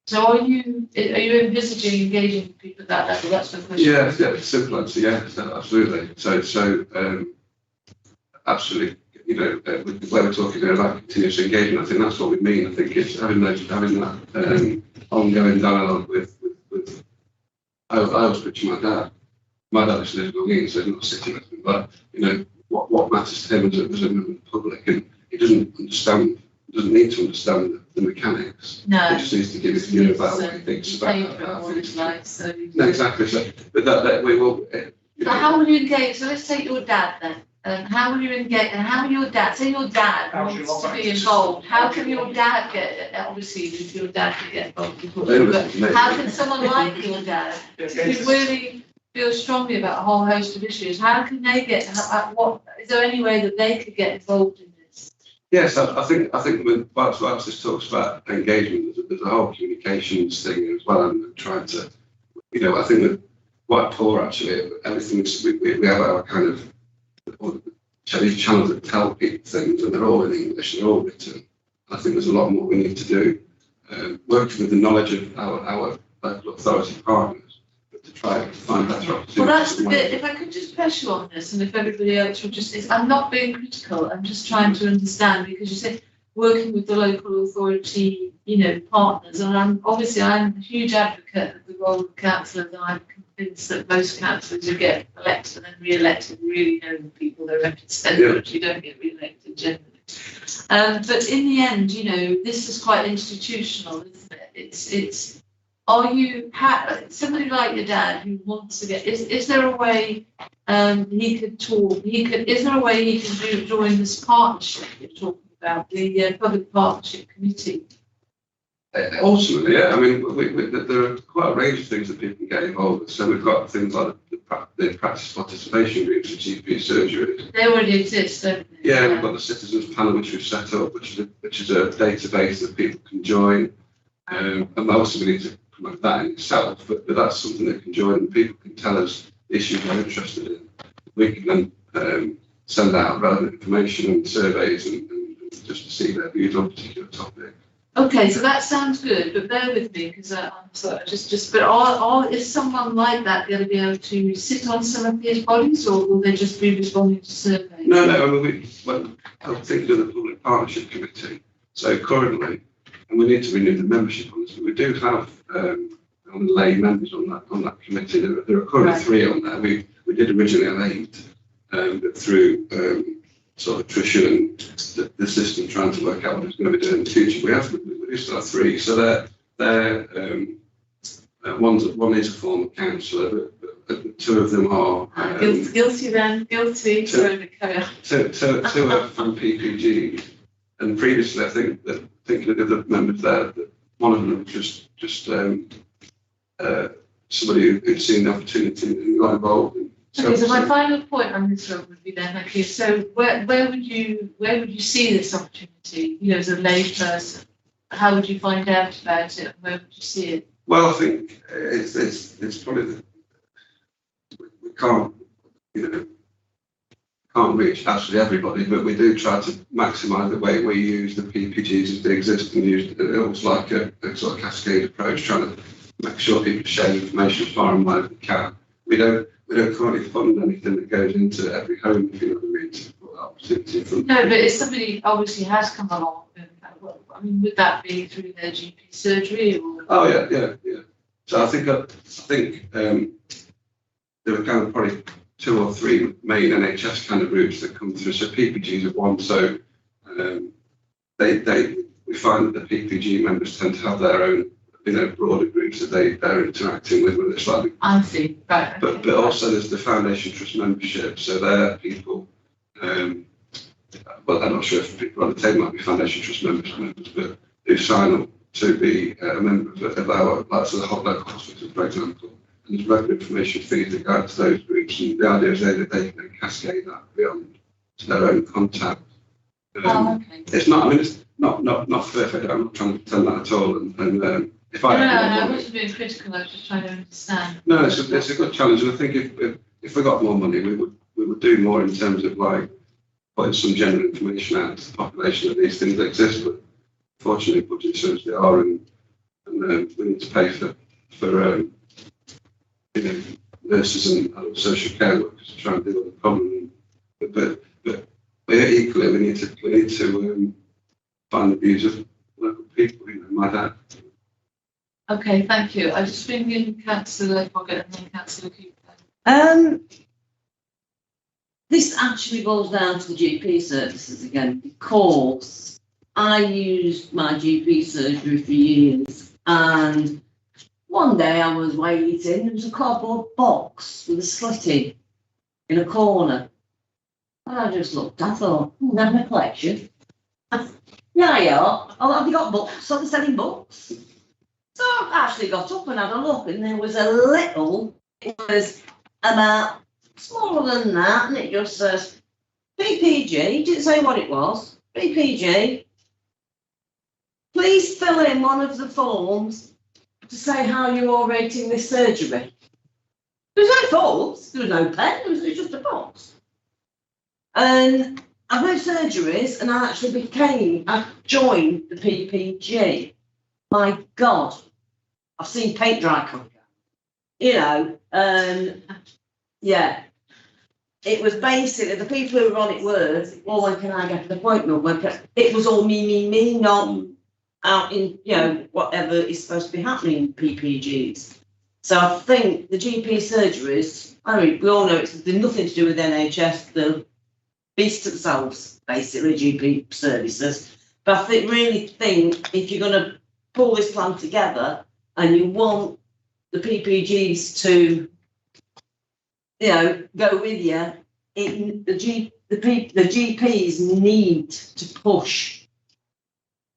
So are you envisaging engaging with people at that level? That's the question. Yeah, simple answer, yes, absolutely. So absolutely, where we're talking about continuous engagement, I think that's what we mean. I think it's having that ongoing dialogue with I was pitching my dad. My dad actually lives in so he's not sitting with me, but what matters to him as a member of the public, and he doesn't need to understand the mechanics. No. He just needs to give his view about what he thinks about how things. No, exactly. So, but that we will. So how will you engage? So let's take your dad then. How will you engage? And how will your dad? Say your dad wants to be involved. How can your dad get? Obviously, if your dad can get involved, but how can someone like your dad, who really feels strongly about a whole host of issues, how can they get? What is there any way that they could get involved in this? Yes, I think whilst this talks about engagement, there's a whole communications thing as well, and trying to, I think we're quite poor actually. Everything we have our kind of these channels that tell people things, and they're all in English, they're all written. I think there's a lot more we need to do, working with the knowledge of our local authority partners, but to try to find better opportunities. Well, that's the bit. If I could just press you on this, and if everybody else would just, I'm not being critical. I'm just trying to understand, because you said working with the local authority, partners, and I'm a huge advocate of the role of councillors, and I'm convinced that most councillors who get elected and then re-elected really know the people they represent, but you don't get re-elected generally. But in the end, this is quite institutional, isn't it? It's. Are you somebody like your dad who wants to get? Is there a way he could talk? Is there a way he can join this partnership you're talking about, the public partnership committee? Ultimately, yeah. I mean, there are quite a range of things that people can get involved with. So we've got things like the practice participation groups for GP surgery. They already exist, don't they? Yeah, we've got the citizens panel which we've set up, which is a database that people can join. And also we need to promote that in itself, but that's something that can join, and people can tell us the issues they're interested in. We can then send out relevant information and surveys and just to see their views on a particular topic. Okay, so that sounds good, but bear with me, because I'm sorry, but is someone like that going to be able to sit on some of these bodies, or will they just be responding to surveys? No, I mean, I'm thinking of the Public Partnership Committee. So currently, and we need to renew the membership on this, but we do have lay members on that committee. There are currently 3 on there. We did originally have 8, but through sort of attrition and the system trying to work out what it's going to be doing in the future, we do still have 3. So they're one is a former councillor, but 2 of them are guilty then, guilty. Sorry, carry on. 2 are from PPG, and previously I think that thinking of the other members there, that one of them was just somebody who'd seen the opportunity and got involved. Okay, so my final point on this one would be then, thank you. So where would you see this opportunity? As a lay person, how would you find out about it? And where would you see it? Well, I think it's probably can't, you know, can't reach absolutely everybody, but we do try to maximise the way we use the PPGs as they exist and use it almost like a sort of cascade approach, trying to make sure people share information as far and wide as we can. We don't currently fund anything that goes into every home, if you know what I mean, to put that opportunity in front. No, but if somebody obviously has come along, I mean, would that be through their GP surgery or? Oh yeah. So I think there were kind of probably 2 or 3 main NHS kind of routes that come through. So PPGs are one. So we find that the PPG members tend to have their own, you know, broader groups that they're interacting with, whether it's like. I see, right. Okay. But also there's the Foundation Trust membership. So they're people. Well, I'm not sure if people on the table might be Foundation Trust members, but who sign up to be a member of our, like, so the local hospital, for example. And there's regular information feeds that go out to those groups, and the idea is that they can cascade that beyond to their own contact. Okay. It's not, I mean, it's not perfect. I'm not trying to pretend that at all. And if I I wasn't being critical. I was just trying to understand. No, it's a good challenge, and I think if we got more money, we would do more in terms of like putting some general information out to the population that these things exist. But fortunately, budgets as they are, and we need to pay for you know, nurses and other social care workers to try and deal with the problem. But equally, we need to find the views of local people. You know, my dad. Okay, thank you. I just bring in Councillor Foggett and then Councillor Cooper. This actually goes down to the GP services again, because I used my GP surgery for years, and one day I was waiting, there was a cardboard box with a slit in a corner. And I just looked, I thought, have my collection. Yeah, yeah. Oh, have you got books? Are they selling books? So I actually got up and had a look, and there was a little, it was about smaller than that, and it just says PPG, didn't say what it was, PPG. Please fill in one of the forms to say how you're rating this surgery. There was no forms, there was no pen, it was just a box. And I've had surgeries, and I joined the PPG. My God, I've seen paint dry come. You know, yeah. It was basically, the people who were on it were, well, when can I get an appointment? It was all me, not out in, you know, whatever is supposed to be happening in PPGs. So I think the GP surgeries, I mean, we all know there's nothing to do with NHS, the beast themselves, basically, GP services. But I really think if you're going to pull this plan together and you want the PPGs to, you know, go with you, the GPs need to push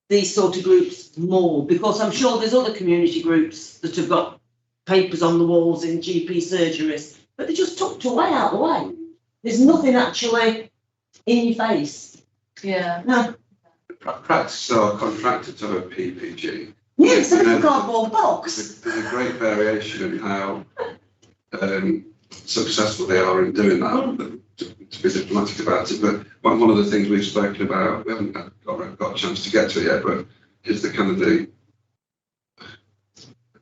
these sort of groups more, because I'm sure there's other community groups that have got papers on the walls in GP surgeries, but they're just tucked away out of the way. There's nothing actually in your face. Yeah. No. Practices are contracted to have a PPG. Yes, it's a cardboard box. There's a great variation in how successful they are in doing that, to be diplomatic about it. But one of the things we've spoken about, we haven't got a chance to get to it yet, but is the kind of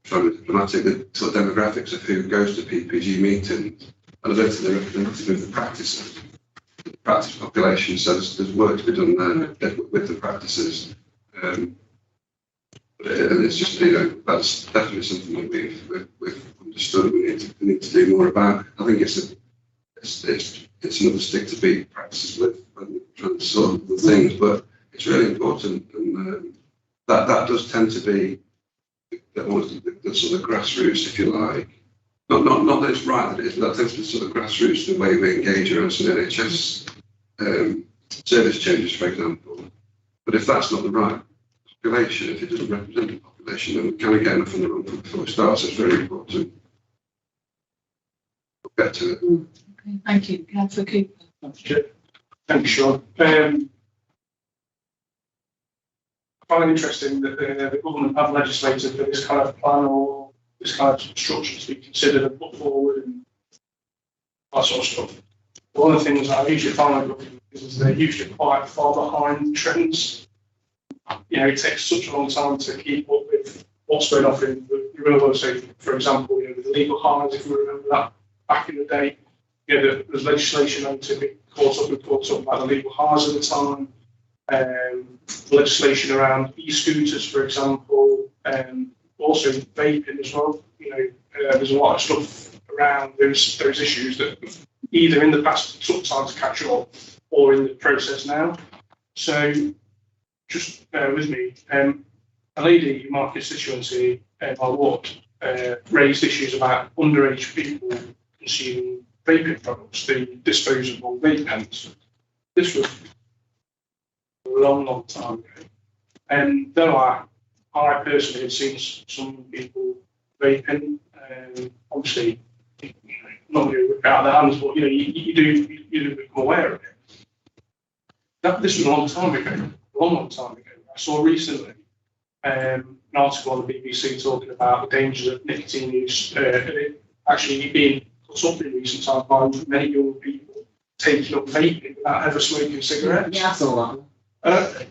trying to be diplomatic, the sort of demographics of who goes to PPG meetings. And I don't think they're representative of the practice population, so there's work to be done there with the practices. And it's just, you know, that's definitely something that we've understood we need to do more about. I think it's another stick to beat practices with when we're trying to sort the things, but it's really important, and that does tend to be the sort of grassroots, if you like. Not that it's right that it is, but that tends to be sort of grassroots, the way we engage around some NHS service changes, for example. But if that's not the right population, if it doesn't represent the population, then we kind of get enough on the run before it starts. So it's very important. We'll get to it. Okay, thank you. Councillor Cooper. Thank you, Sean. I find it interesting that the government have legislated for this kind of plan or this kind of structure to be considered and put forward. And that sort of stuff. One of the things I usually find is they're usually quite far behind trends. You know, it takes such a long time to keep up with what's going on in the real world. So, for example, you know, the legal highs, if you remember that back in the day, you know, there's legislation on to be caught up about the legal highs at the time. Legislation around e-scooters, for example, also vaping as well. You know, there's a lot of stuff around those issues that either in the past took time to catch up or in the process now. So just bear with me. A lady in my constituency, my ward, raised issues about underage people consuming vaping products, the disposable vape pens. This was a long time ago. And though I personally had seen some people vaping, obviously, you know, not going to rip out their hands, but you know, you do become aware of it. This was a long time ago. I saw recently an article on the BBC talking about the dangers of nicotine use, and it actually being put up in recent times by many young people taking up vaping without ever smoking cigarettes. Yeah, I saw that.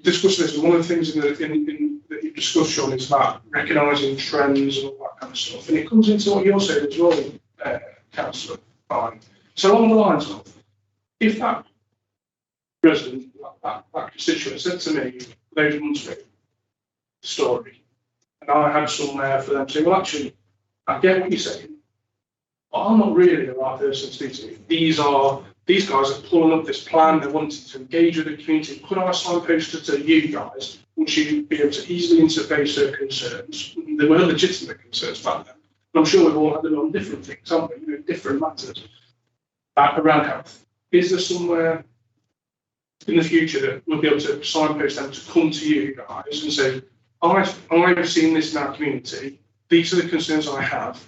Discuss this. One of the things that you've discussed, Sean, is about recognising trends and all that kind of stuff, and it comes into what you're saying as well, Councillor. Fine. So along the lines of, if that resident, that constituent said to me those months ago, the story, and I had somewhere for them to say, well, actually, I get what you're saying, but I'm not really the right person to speak to. These guys are pulling up this plan, they're wanting to engage with the community. Could I signpost it to you guys? Would you be able to easily interface their concerns? There were legitimate concerns back then. And I'm sure we've all had them on different things, haven't we? You know, different matters around health. Is there somewhere in the future that we'll be able to signpost them to come to you guys and say, I've seen this in our community, these are the concerns I have.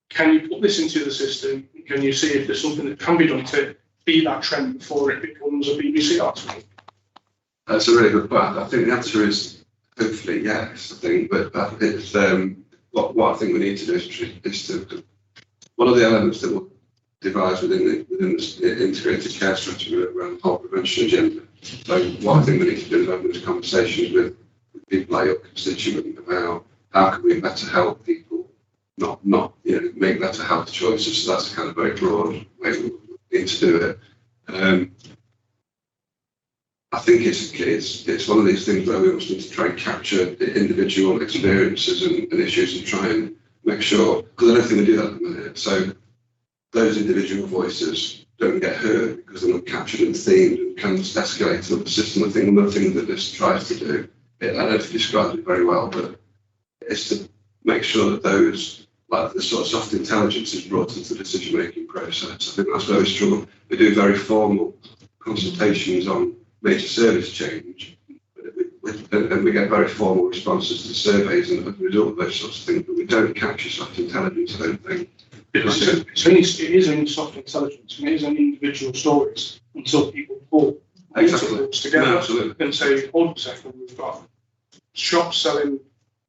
Can you put this into the system? Can you see if there's something that can be done to be that trend before it becomes a BBC article? That's a really good point. I think the answer is hopefully yes. I think, but it's what I think we need to do is to one of the elements that we'll devise within the integrated care strategy around harm prevention agenda. So what I think we need to do is open these conversations with people like your constituent about how can we better help people, not make better health choices. So that's a kind of very broad way we need to do it. I think it's one of these things where we must need to try and capture the individual experiences and issues and try and make sure, because I don't think we do that at the minute. So those individual voices don't get heard because they're not captured and themed and can just escalate to the system. I think another thing that this tries to do, I don't know if you described it very well, but it's to make sure that those, like the sort of soft intelligence is brought into the decision-making process. I think that's very strong. We do very formal consultations on major service change, and we get very formal responses to surveys and as a result of those sorts of things, but we don't capture soft intelligence, I don't think. It is only soft intelligence, and it is only individual stories until people pull those together. No, absolutely. And say, hold on a second, we've got shops selling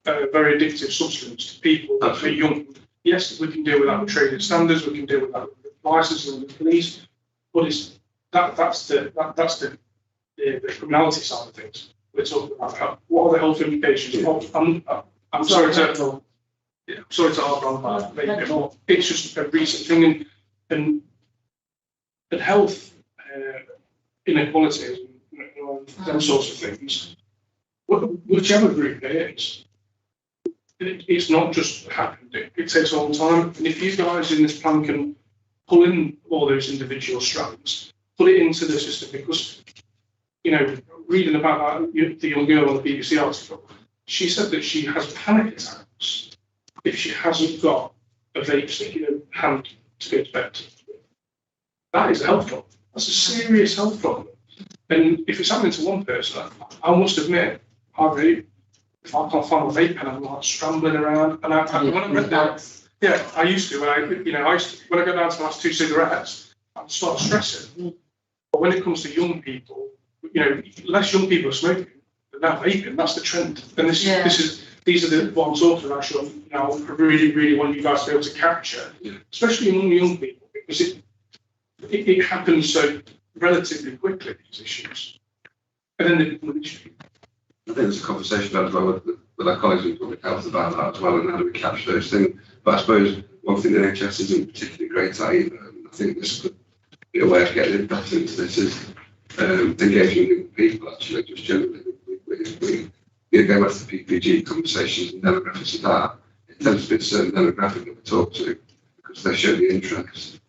very addictive substance to people that are young. Yes, we can deal with that with trading standards, we can deal with that with licenses and the police, but that's the criminality side of things. We're talking about what are the health implications. I'm sorry to harp on that, but it's just a recent thing, and health inequalities and those sorts of things. Whichever group it is, it's not just happened. It takes a long time, and if you guys in this plan can pull in all those individual strands, put it into the system, because reading about the young girl on the BBC article, she said that she has panic attacks if she hasn't got a vape stick in her hand to go to bed. That is a health problem. That's a serious health problem. And if it's happening to one person, I must admit, I vape. If I can't find a vape pen, I'm like scrambling around. And when I read that, I used to. When I go down to the last 2 cigarettes, I start stressing. But when it comes to young people, less young people are smoking than now vaping. That's the trend. And this is these are what I'm talking about, Sean. You know, I really, really want you guys to be able to capture, especially among young people, because it happens so relatively quickly, these issues. And then they become an issue. I think there's a conversation about as well with our colleagues in public health about that as well, and how do we capture those things. But I suppose one thing the NHS isn't particularly great at either, and I think this could be a way of getting better into this, is engaging with people, actually, just generally. We go back to the PPG conversations and demographics of that. It tends to be a certain demographic that we talk to because they show the interest.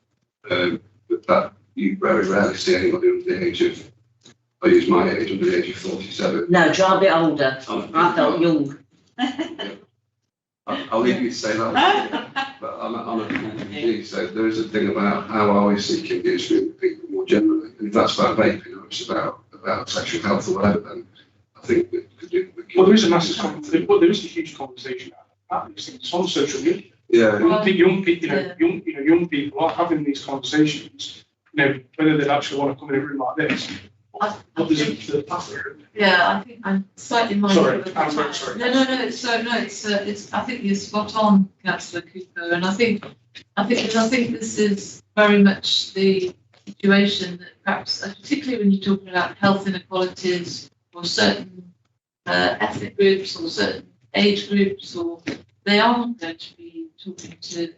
But that you very rarely see anybody under the age of, I use my age, under the age of 47. No, try a bit older. I felt young. I'll leave you to say that, but I'm a PPG, so there is a thing about how are we seeking engagement with people more generally. And if that's about vaping or it's about sexual health or whatever, then I think we could do. Well, there is a massive conversation. Well, there is a huge conversation about these things on social media. Yeah. Young people are having these conversations. You know, whether they'd actually want to come in a room like this. I think I'm slightly mindful Sorry, of the I'm time. sorry. It's I think you're spot on, Councillor Cooper, and I think this is very much the situation that perhaps, particularly when you're talking about health inequalities or certain ethnic groups or certain age groups, or they aren't going to be talking to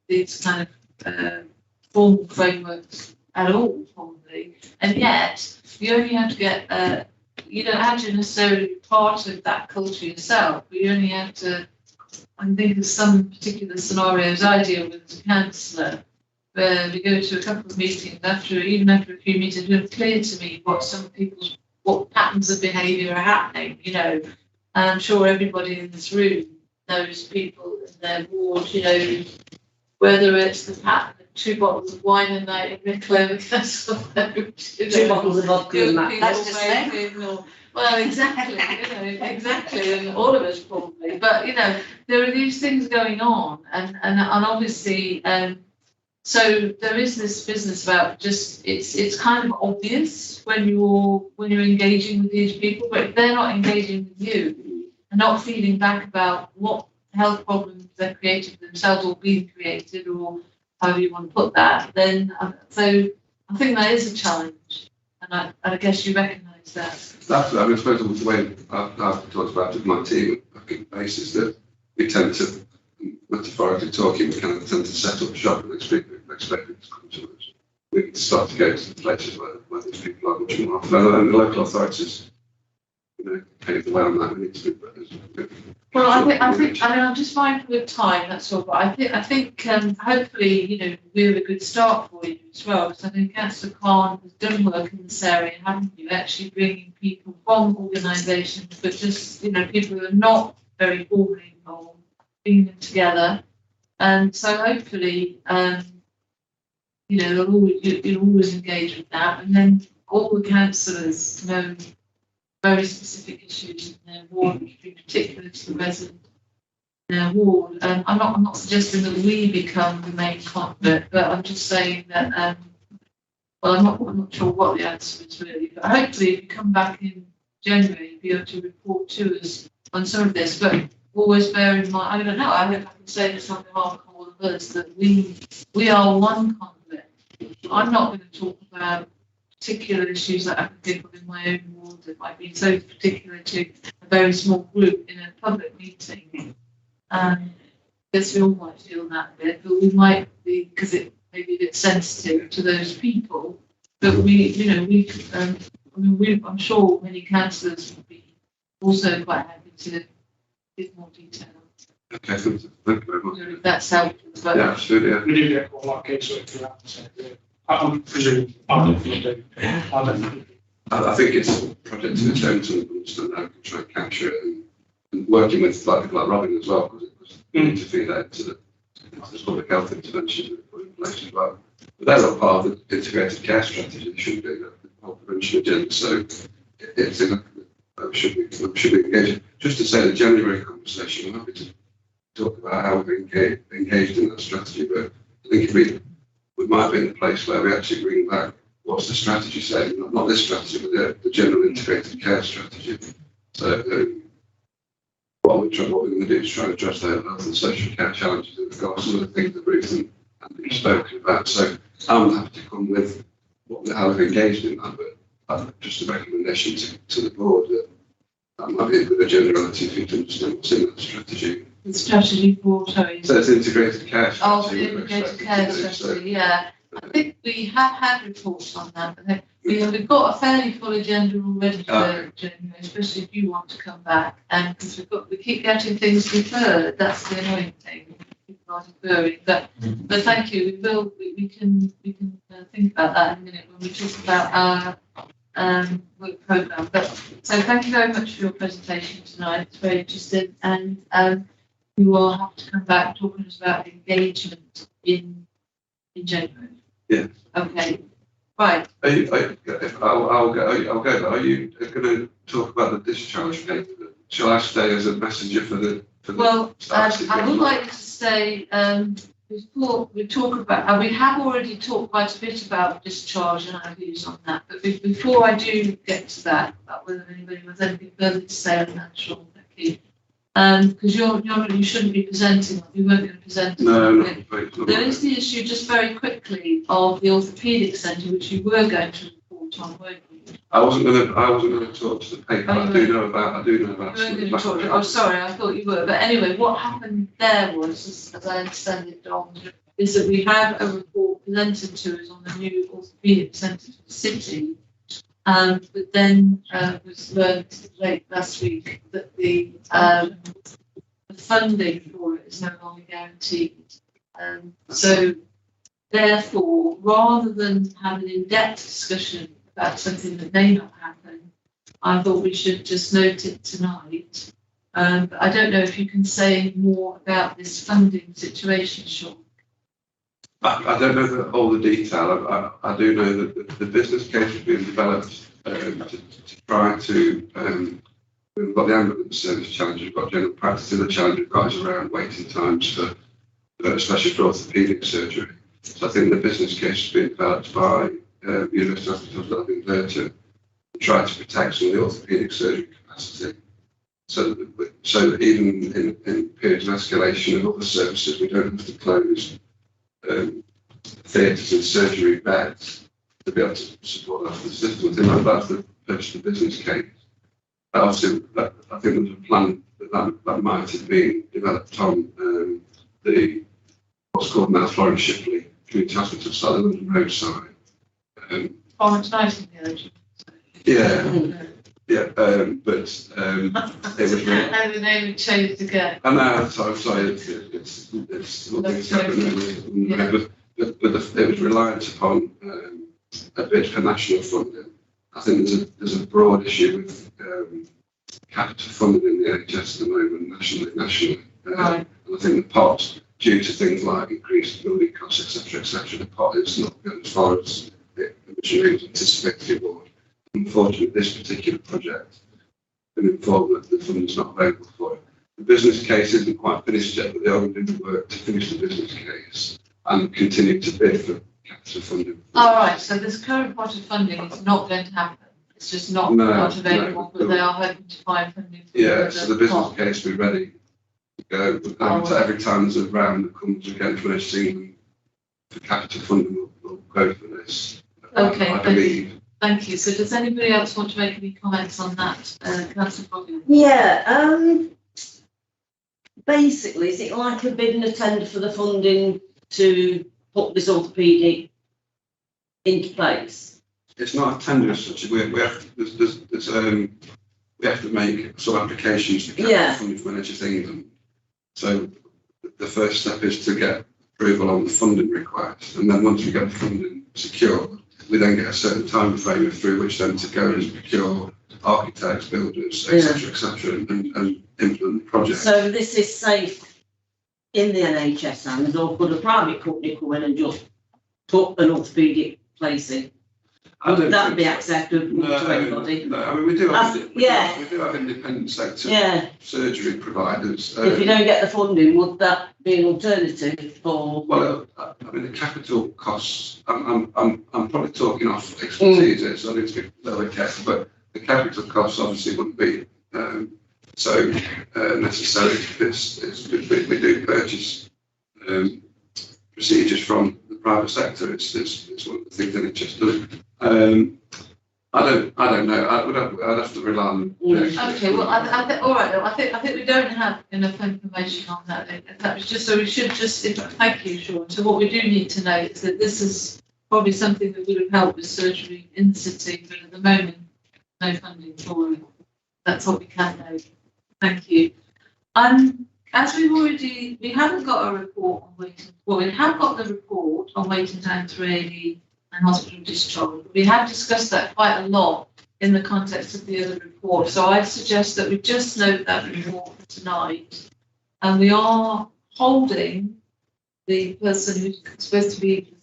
these kind of formal frameworks at all, probably, and yet you only have to get, you don't have to necessarily be part of that culture yourself, but you only have to, I think of some particular scenarios I deal with as a counsellor, where we go to a couple of meetings, even after a few meetings, it's clear to me what patterns of behaviour are happening, you know, and I'm sure everybody in this room knows people in their ward, you know, whether it's the pattern of 2 bottles of wine a night in Wicklow because of Two bottles of vodka and that. That's just them. Well, exactly, you know, exactly, and all of us probably. But you know, there are these things going on, and obviously, so there is this business about just it's kind of obvious when you're engaging with these people, but if they're not engaging with you and not feeling back about what health problems they're creating themselves or being created, or however you want to put that, then so I think that is a challenge, and I guess you recognise that. That's, I suppose the way I've talked about with my team at a basis that we tend to, metaphorically talking, we kind of tend to set up shop and expect people to come to us. We need to start to go to the places where these people are much more often, and the local authorities, you know, pave the way on that. We need to be. Well, I think I'm just mindful of time. That's all. But I think hopefully, you know, we're a good start for you as well. Because I think Councillor Khan has done work in this area, haven't you? Actually bringing people from organisations, but just, you know, people who are not very formally involved, bringing them together. And so hopefully, you know, you'll always engage with that, and then all the councillors know very specific issues in their ward, which would be particular to the resident in their ward. I'm not suggesting that we become the main conduit, but I'm just saying that, well, I'm not sure what the answer is really, but hopefully if you come back in January, you'll be able to report to us on some of this, but always bear in mind, I don't know, I hope I can say this on behalf of all of us, that we are one conduit. I'm not going to talk about particular issues that I can think of in my own ward that might be so particular to a very small group in a public meeting. Because we all might feel that a bit, but we might be, because it may be a bit sensitive to those people. But I'm sure many councillors would be also quite happy to give more detail. Okay, thank you very much. If that's helpful. But Yeah, absolutely. Yeah. We do get quite a lot of casework through that. So, I'm presuming I don't think. I think it's a project in its own to understand how we can try and capture it, and working with people like Robin as well, because we need to feed that into the public health intervention that we put in place as well. But they're not part of the integrated care strategy. They should be the whole prevention agenda. So it's we should be engaged. Just to say the January conversation, I'm happy to talk about how we've engaged in that strategy, but I think we might be in a place where we actually bring back what's the strategy saying, not this strategy, but the general integrated care strategy. So what we're going to do is try and address the health and social care challenges that we've got, some of the things that Ruth and Andy have spoken about. So I'm happy to come with how we've engaged in that, but just a recommendation to the board that might be a good generality for you to understand what's in that strategy. The strategy for, sorry. So it's integrated care strategy. Oh, the integrated care strategy, yeah. I think we have had reports on that. But we've got a fairly full agenda already for January, especially if you want to come back. And because we keep getting things deferred, that's the annoying thing. People are deferring, but thank you. We can think about that in a minute when we talk about our work programme. But so thank you very much for your presentation tonight. It's very interesting, and you will have to come back talking to us about engagement in January. Yeah. Okay. Right. I'll go. Are you going to talk about the discharge paper? Shall I stay as a messenger for the? Well, I would like you to stay. Before we talk about, we have already talked quite a bit about discharge and our views on that. But before I do get to that, about whether anybody has anything further to say on that, Sean, thank you. Because you shouldn't be presenting. You weren't going to present. No, there is the issue, just very quickly, of the Orthopedic Center, which you were going to report on, weren't you? I wasn't going to talk to the paper. I do know about. You weren't going to talk to, sorry, I thought you were. But anyway, what happened there was, as I understand it, Don, is that we had a report presented to us on the new Orthopedic Centre for the city. But then was learned late last week that the funding for it is no longer guaranteed. So therefore, rather than have an in-depth discussion about something that may not happen, I thought we should just note it tonight. But I don't know if you can say more about this funding situation, Sean. I don't know all the detail. I do know that the business case has been developed to try to. We've got the ambulance service challenge, we've got general practice, the challenge we've got is around waiting times for, especially for orthopaedic surgery. So I think the business case has been developed by University Hospitals that have been there to try to protect some of the orthopaedic surgery capacity. So that even in periods of escalation of other services, we don't have to close theatres and surgery beds to be able to support that for the system. I think that's the purpose of the business case. But obviously, I think there's a plan that might have been developed on the what's called now Florence Shipley Community Hospital side, the London Road side. Florence Nightingale. Yeah, but it was really. And the name had changed again. I know. Sorry. It's but it was reliant upon a bid for national funding. I think there's a broad issue with capital funding in the NHS at the moment, nationally. Right. And I think the pot, due to things like increased building costs, etc., the pot is not going as far as it originally was anticipated it would. Unfortunately, this particular project, been informed that the funding's not available for it. The business case isn't quite finished yet, but they are doing the work to finish the business case and continue to bid for capital funding. All right, so this current pot of funding is not going to happen. It's just not available, but they are hoping to find funding. Yeah, so the business case will be ready to go. Every time there's a round that comes again for negotiating for capital funding, we'll go for this. Okay, I believe. Thank you. So does anybody else want to make any comments on that? Councillor Boggan? Yeah, basically, is it like a bid and a tender for the funding to put this orthopaedic into place? It's not a tender as such. We have to make some applications for capital funding for NHS England. So the first step is to get approval on the funding request, and then once we get the funding secured, we then get a certain time frame through which then to go and procure architects, builders, etc., and implement the project. So this is safe in the NHS hands, or could a private company come in and just put an orthopaedic place in? Would that be acceptable to everybody? No, I mean we do have independent sector surgery providers. If you don't get the funding, would that be an alternative for? Well, I mean the capital costs. I'm probably talking off expertise here, so I need to be a little bit careful. But the capital costs obviously wouldn't be so necessary. We do purchase procedures from the private sector. It's one of the things NHS do. I don't know. I'd have to rely on. Okay, well, I think, all right, I think we don't have enough information on that. That was just, so we should just, thank you, Sean. So what we do need to know is that this is probably something that would have helped with surgery in the city, but at the moment, no funding for it. That's what we can know. Thank you. As we haven't got a report on waiting, well, we have got the report on waiting time to A&E and hospital discharge. We have discussed that quite a lot in the context of the other report. So I suggest that we just note that report for tonight. And we are holding the person who's supposed to be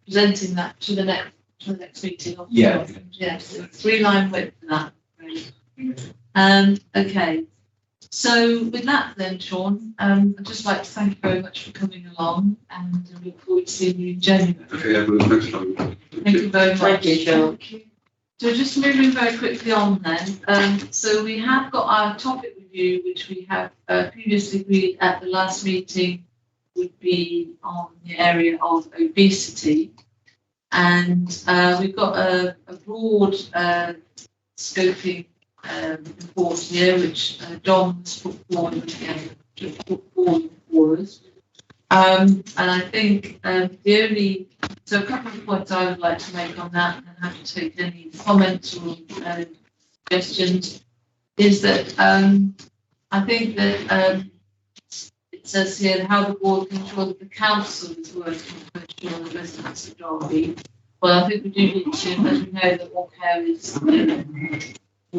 presenting that to the next meeting. Yeah. Yes, 3-line width for that. Okay. So with that then, Sean, I'd just like to thank you very much for coming along, and I look forward to seeing you in January. Okay, everyone, thanks for coming. Thank you very much. Thank you, Sean. So just moving very quickly on then. So we have got our topic review, which we have previously agreed at the last meeting would be on the area of obesity. And we've got a broad scoping report here, which Dom has put forward again, for us. And I think so a couple of points I would like to make on that, and I'm happy to take any comments or suggestions, is that I think that it says here how the board can ensure that the council is working to ensure the residents of Derby. Well, I think we do need to, as we know that Walk Care is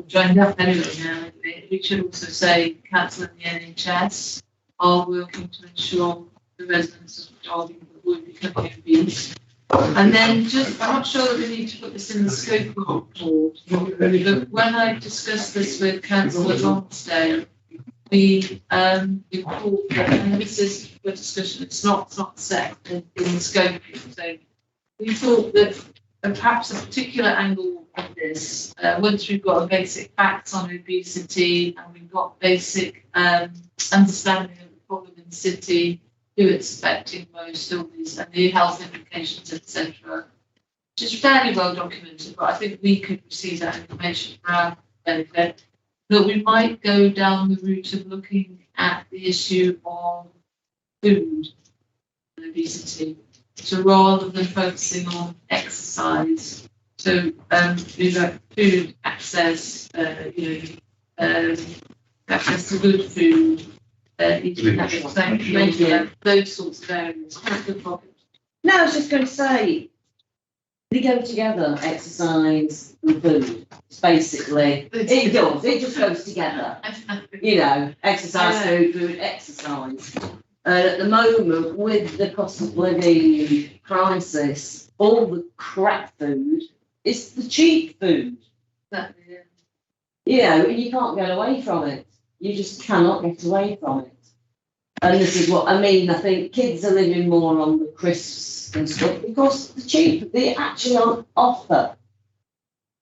joined up anyway now. We should also say council and the NHS are working to ensure the residents of Derby will become obese. And then just, I'm not sure that we need to put this in the scope of the board, but when I discussed this with Councillor Lonsdale, we thought that, and this is for discussion, it's not set in the scope. So we thought that perhaps a particular angle of this, once we've got a basic facts on obesity and we've got basic understanding of the problem in the city, who it's affecting most, all these, and the health implications, etc., which is fairly well documented, but I think we could receive that information for our benefit, that we might go down the route of looking at the issue of food and obesity. So rather than focusing on exercise, so we've got food access, access to good food, those sorts of areas. No, I was just going to say, they go together, exercise and food. It's basically, it does, it just goes together. Exercise, food, exercise. At the moment, with the cost of living crisis, all the crap food is the cheap food. Exactly, yeah. You can't get away from it. You just cannot get away from it. And this is what I mean. I think kids are living more on the crisps and stuff because they're cheap. They actually on offer.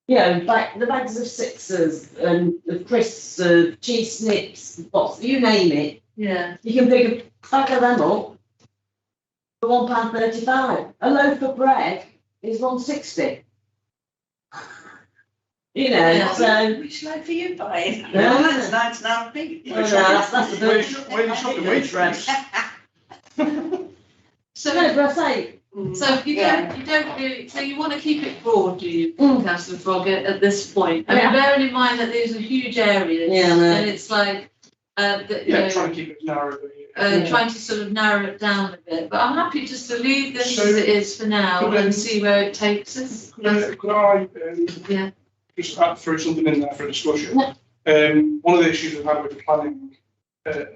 The bags of Sixers and the crisps, cheese snips, box, you name it. Yeah. You can pick a bag of them up for £1.35. A loaf of bread is £1.60. So Which loaf are you buying? Yeah. That's 99p. that's the Where you shop the wage rates? So, but I say, so you don't really, so you want to keep it broad, do you, Councillor Frog, at this point? I mean, bearing in mind that these are huge areas, and it's like, Trying to keep it narrow. trying to sort of narrow it down a bit. But I'm happy just to leave this as it is for now and see where it takes us. Could I just throw something in there for discussion? One of the issues we've had with planning and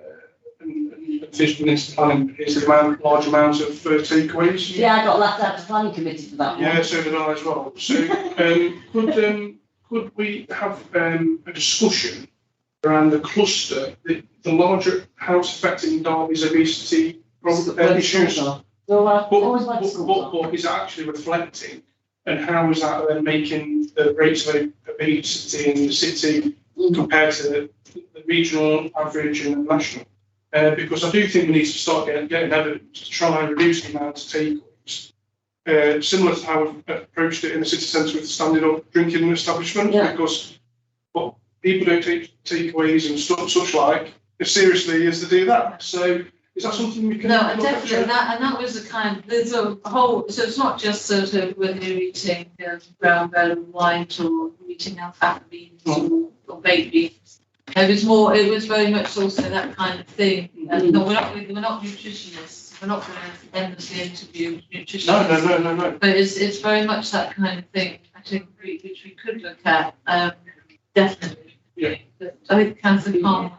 visual minister planning is the large amount of takeaways. Yeah, I got left out of the planning committee for that one. Yeah, so did I as well. So could we have a discussion around the cluster, the larger house affecting Derby's obesity issues? What is actually reflecting, and how is that then making the rates of obesity in the city compared to regional, average, and national. Because I do think we need to start getting evidence to try and reduce the amount of takeaways. Similar to how we've approached it in the city centre with standing up drinking establishment, because people don't take takeaways and such like as seriously as they do that. So is that something we can? No, definitely that was the kind. There's a whole. So it's not just sort of whether you're eating brown bread or white or eating alfalfa beans or baked beans. It was more. It was very much also that kind of thing. No, we're not nutritionists. We're not going to endlessly interview nutritionists. No. But it's very much that kind of thing. I think which we could look at. Definitely. Yeah. But I think cancer can't.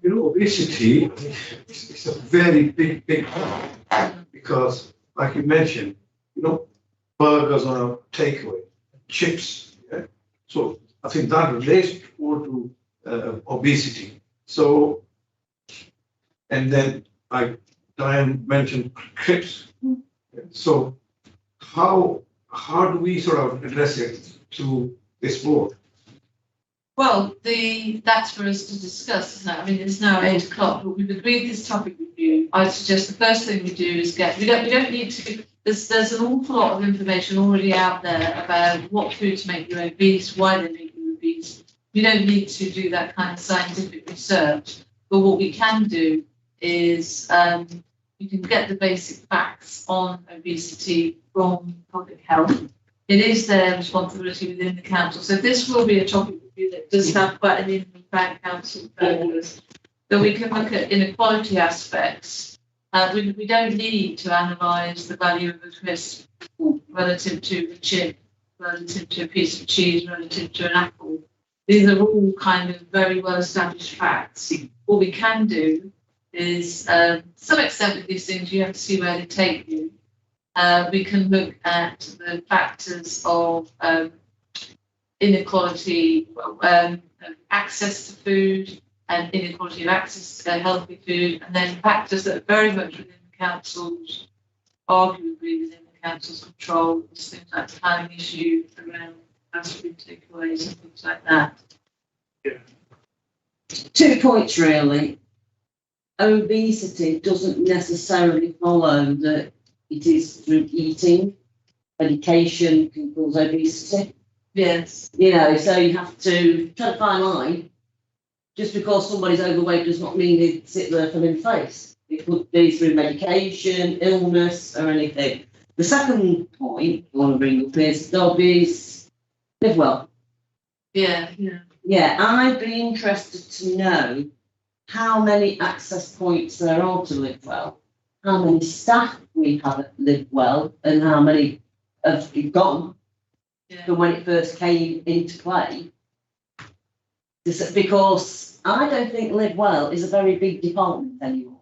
You know, obesity is a very big problem because, like you mentioned, you know, burgers are a takeaway, chips. Yeah? So I think that relates more to obesity. So, and then like Diane mentioned crisps. So how do we sort of address it to this board? Well, that's for us to discuss, isn't it? I mean, it's now 8 o'clock, but we've agreed this topic with you. I suggest the first thing we do is we don't need to, there's an awful lot of information already out there about what foods make you obese, why they make you obese. We don't need to do that kind of scientific research, but what we can do is we can get the basic facts on obesity from public health. It is their responsibility within the council. So this will be a topic that does have quite an impact council focus. But we can look at inequality aspects. We don't need to analyse the value of a crisp relative to a chip, relative to a piece of cheese, relative to an apple. These are all kind of very well established facts. What we can do is, to some extent with these things, you have to see where they take you. We can look at the factors of inequality, access to food and inequality of access to healthy food, and then factors that are very much within the council's, arguably within the council's control, things like planning issues around fast food takeaways and things like that. 2 points really. Obesity doesn't necessarily follow that it is through eating. Medication can cause obesity. Yes. You know, so you have to try to find line. Just because somebody's overweight does not mean they sit there for in face. It could be through medication, illness, or anything. The second point I want to bring up is live well. Yeah. Yeah, I'd be interested to know how many access points there are to live well, how many staff we have at Live Well, and how many have gone from when it first came into play. Because I don't think Live Well is a very big department anymore.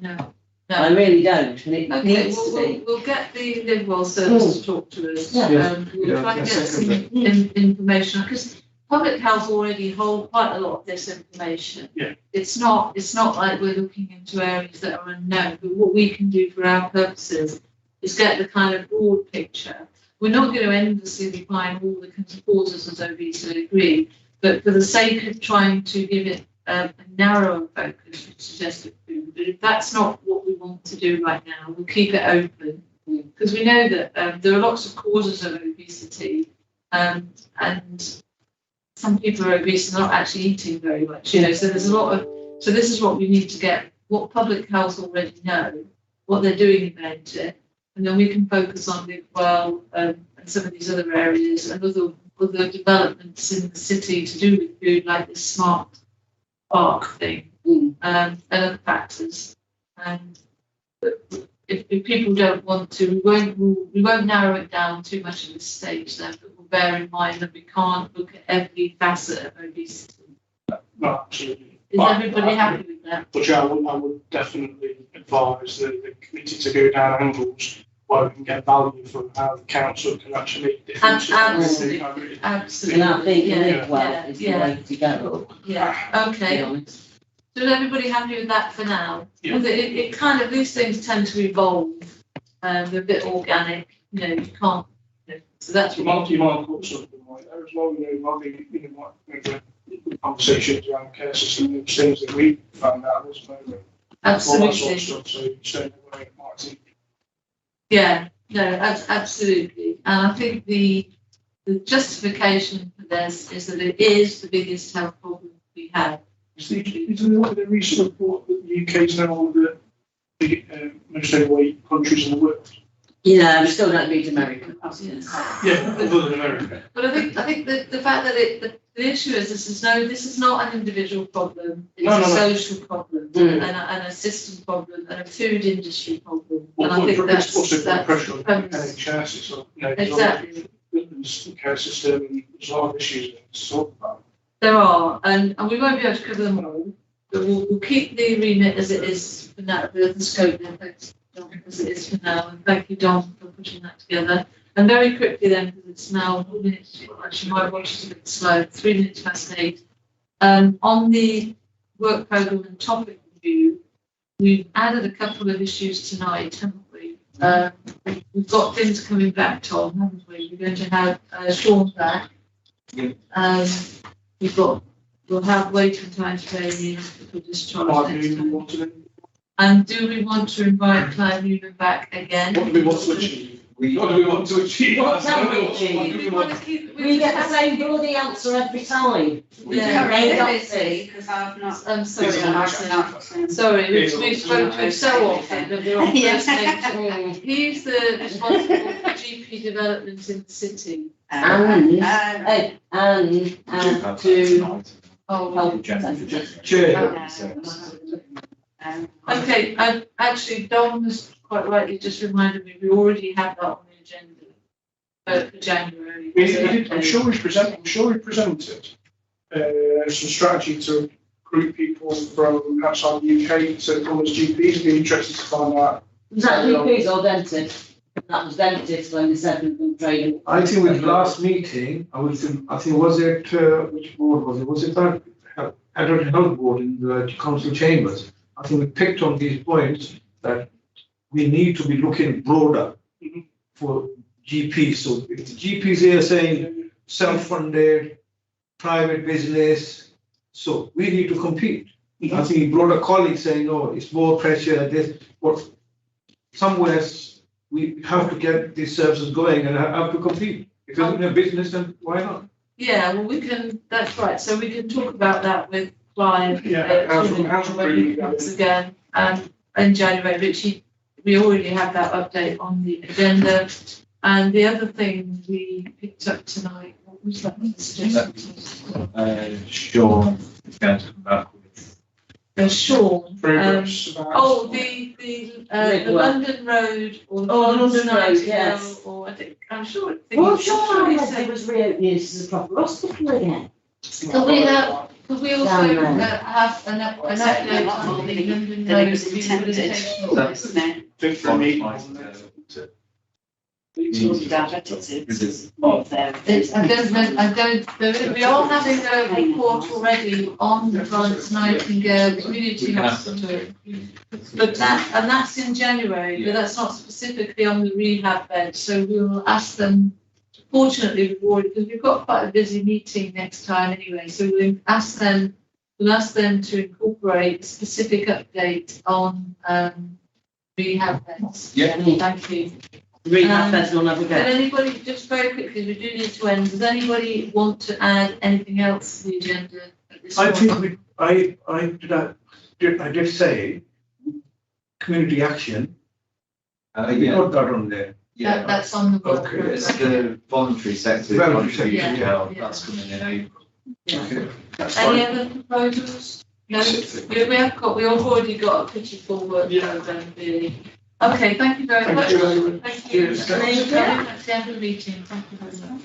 No. I really don't, and it Okay, needs to be. we'll get the Live Well service to talk to us. Yeah. We'll try and get some information, because public health already hold quite a lot of this information. Yeah. It's not like we're looking into areas that are unknown, but what we can do for our purposes is get the kind of broad picture. We're not going to endlessly be applying all the causes as obesity, agree, but for the sake of trying to give it a narrower focus, which suggested food, but if that's not what we want to do right now, we'll keep it open, because we know that there are lots of causes of obesity, and some people are obese and not actually eating very much, so there's a lot of, so this is what we need to get, what public health already know, what they're doing about it, and then we can focus on Live Well and some of these other areas and other developments in the city to do with food, like this smart park thing, and other factors. And if people don't want to, we won't narrow it down too much at this stage then, but we'll bear in mind that we can't look at every facet of obesity. No, absolutely. Is everybody happy with that? But yeah, I would definitely advise the committee to go down angles where we can get value from how the council can actually make differences. Absolutely. And I think Live Well is the way to go. Yeah, okay. So is everybody happy with that for now? Yeah. It kind of, these things tend to evolve, they're a bit organic, you can't, so that's You might put something like that as well, maybe conversations around the care system, and things that we found out as well. Absolutely. All that sort of stuff, so you stay away, Martin. Yeah, no, absolutely. And I think the justification for this is that it is the biggest health problem we have. Isn't there a recent report that the UK is now one of the most overweight countries in the world? Yeah, we still don't beat America. Yeah, other than America. But I think the fact that the issue is this is not an individual problem. It's No. a social problem and a system problem and a food industry problem. And I think It's also put pressure on the premise. NHS. It's not, Exactly. the care system. There's a lot of issues to talk about. There are, and we won't be able to cover them all, but we'll keep the remit as it is for now, the scope thanks, Don, as it is for now. And thank you, Don, for putting that together. And very quickly then, because it's now 4 minutes, actually my watch is a bit slow, 3 minutes past 8. On the work programme and topic review, we've added a couple of issues tonight, haven't we? We've got things coming back, Tom, haven't we? We're going to have Sean back. We'll have waiting times for the hospital discharge next time. And do we want to invite Clive Newman back again? What do we want to achieve? What do we want to achieve? What can we achieve? We get the same bloody answer every time. Because I've not. I'm sorry, It's Alison. Sorry, we've spoken to him so often that we're on first name. He's the responsible for GP development in the city. And to help Chair. Okay, actually, Don was quite rightly just reminded me, we already have that on the agenda for January. I'm sure we presented some strategy to recruit people from outside the UK to come as GPs. I'd be interested to find out. Was that GPs or dentists? That was dentists when they said we've been training. I think with last meeting, I think was it, which board was it? Was it that adult health board in the council chambers? I think we picked on these points that we need to be looking broader for GPs. So if the GPs here saying self-funded, private business, so we need to compete. I think broader colleagues saying, no, it's more pressure, this, but somewhere we have to get these services going and have to compete. If it's in a business, then why not? Yeah, well, we can, that's right. So we can talk about that with Clive. How's when he comes again in January, which we already have that update on the agenda. And the other thing we picked up tonight, what was that? Sean is going to come back with. Sean. The London Road or the London Road, yes. Or I'm sure. Well, Sean, it was reopening as a proper hospital again. Could we also have an update on the London Road rehabilitation? We are having a report already on the Florence Nightingale Community Hospital. But that's in January, but that's not specifically on the rehab bed, so we'll ask them. Fortunately, because we've got quite a busy meeting next time anyway, so we'll ask them to incorporate a specific update on rehab beds. Yeah. Thank you. Rehab beds will never Does go. anybody, just very quickly, we do need to end, does anybody want to add anything else to the agenda at this I point? think I did say community action. We Yeah, got that on there. yeah. That's on the book. Okay. It's the voluntary sector. Voluntary sector, contribution, yeah. That's coming in April. Okay. That's Any fine. other proposals? No, we've already got a pretty full work program, really. Okay, thank you very much. Thank you very much. Thank you. Cheers. That's the end of the meeting. Thank you very much.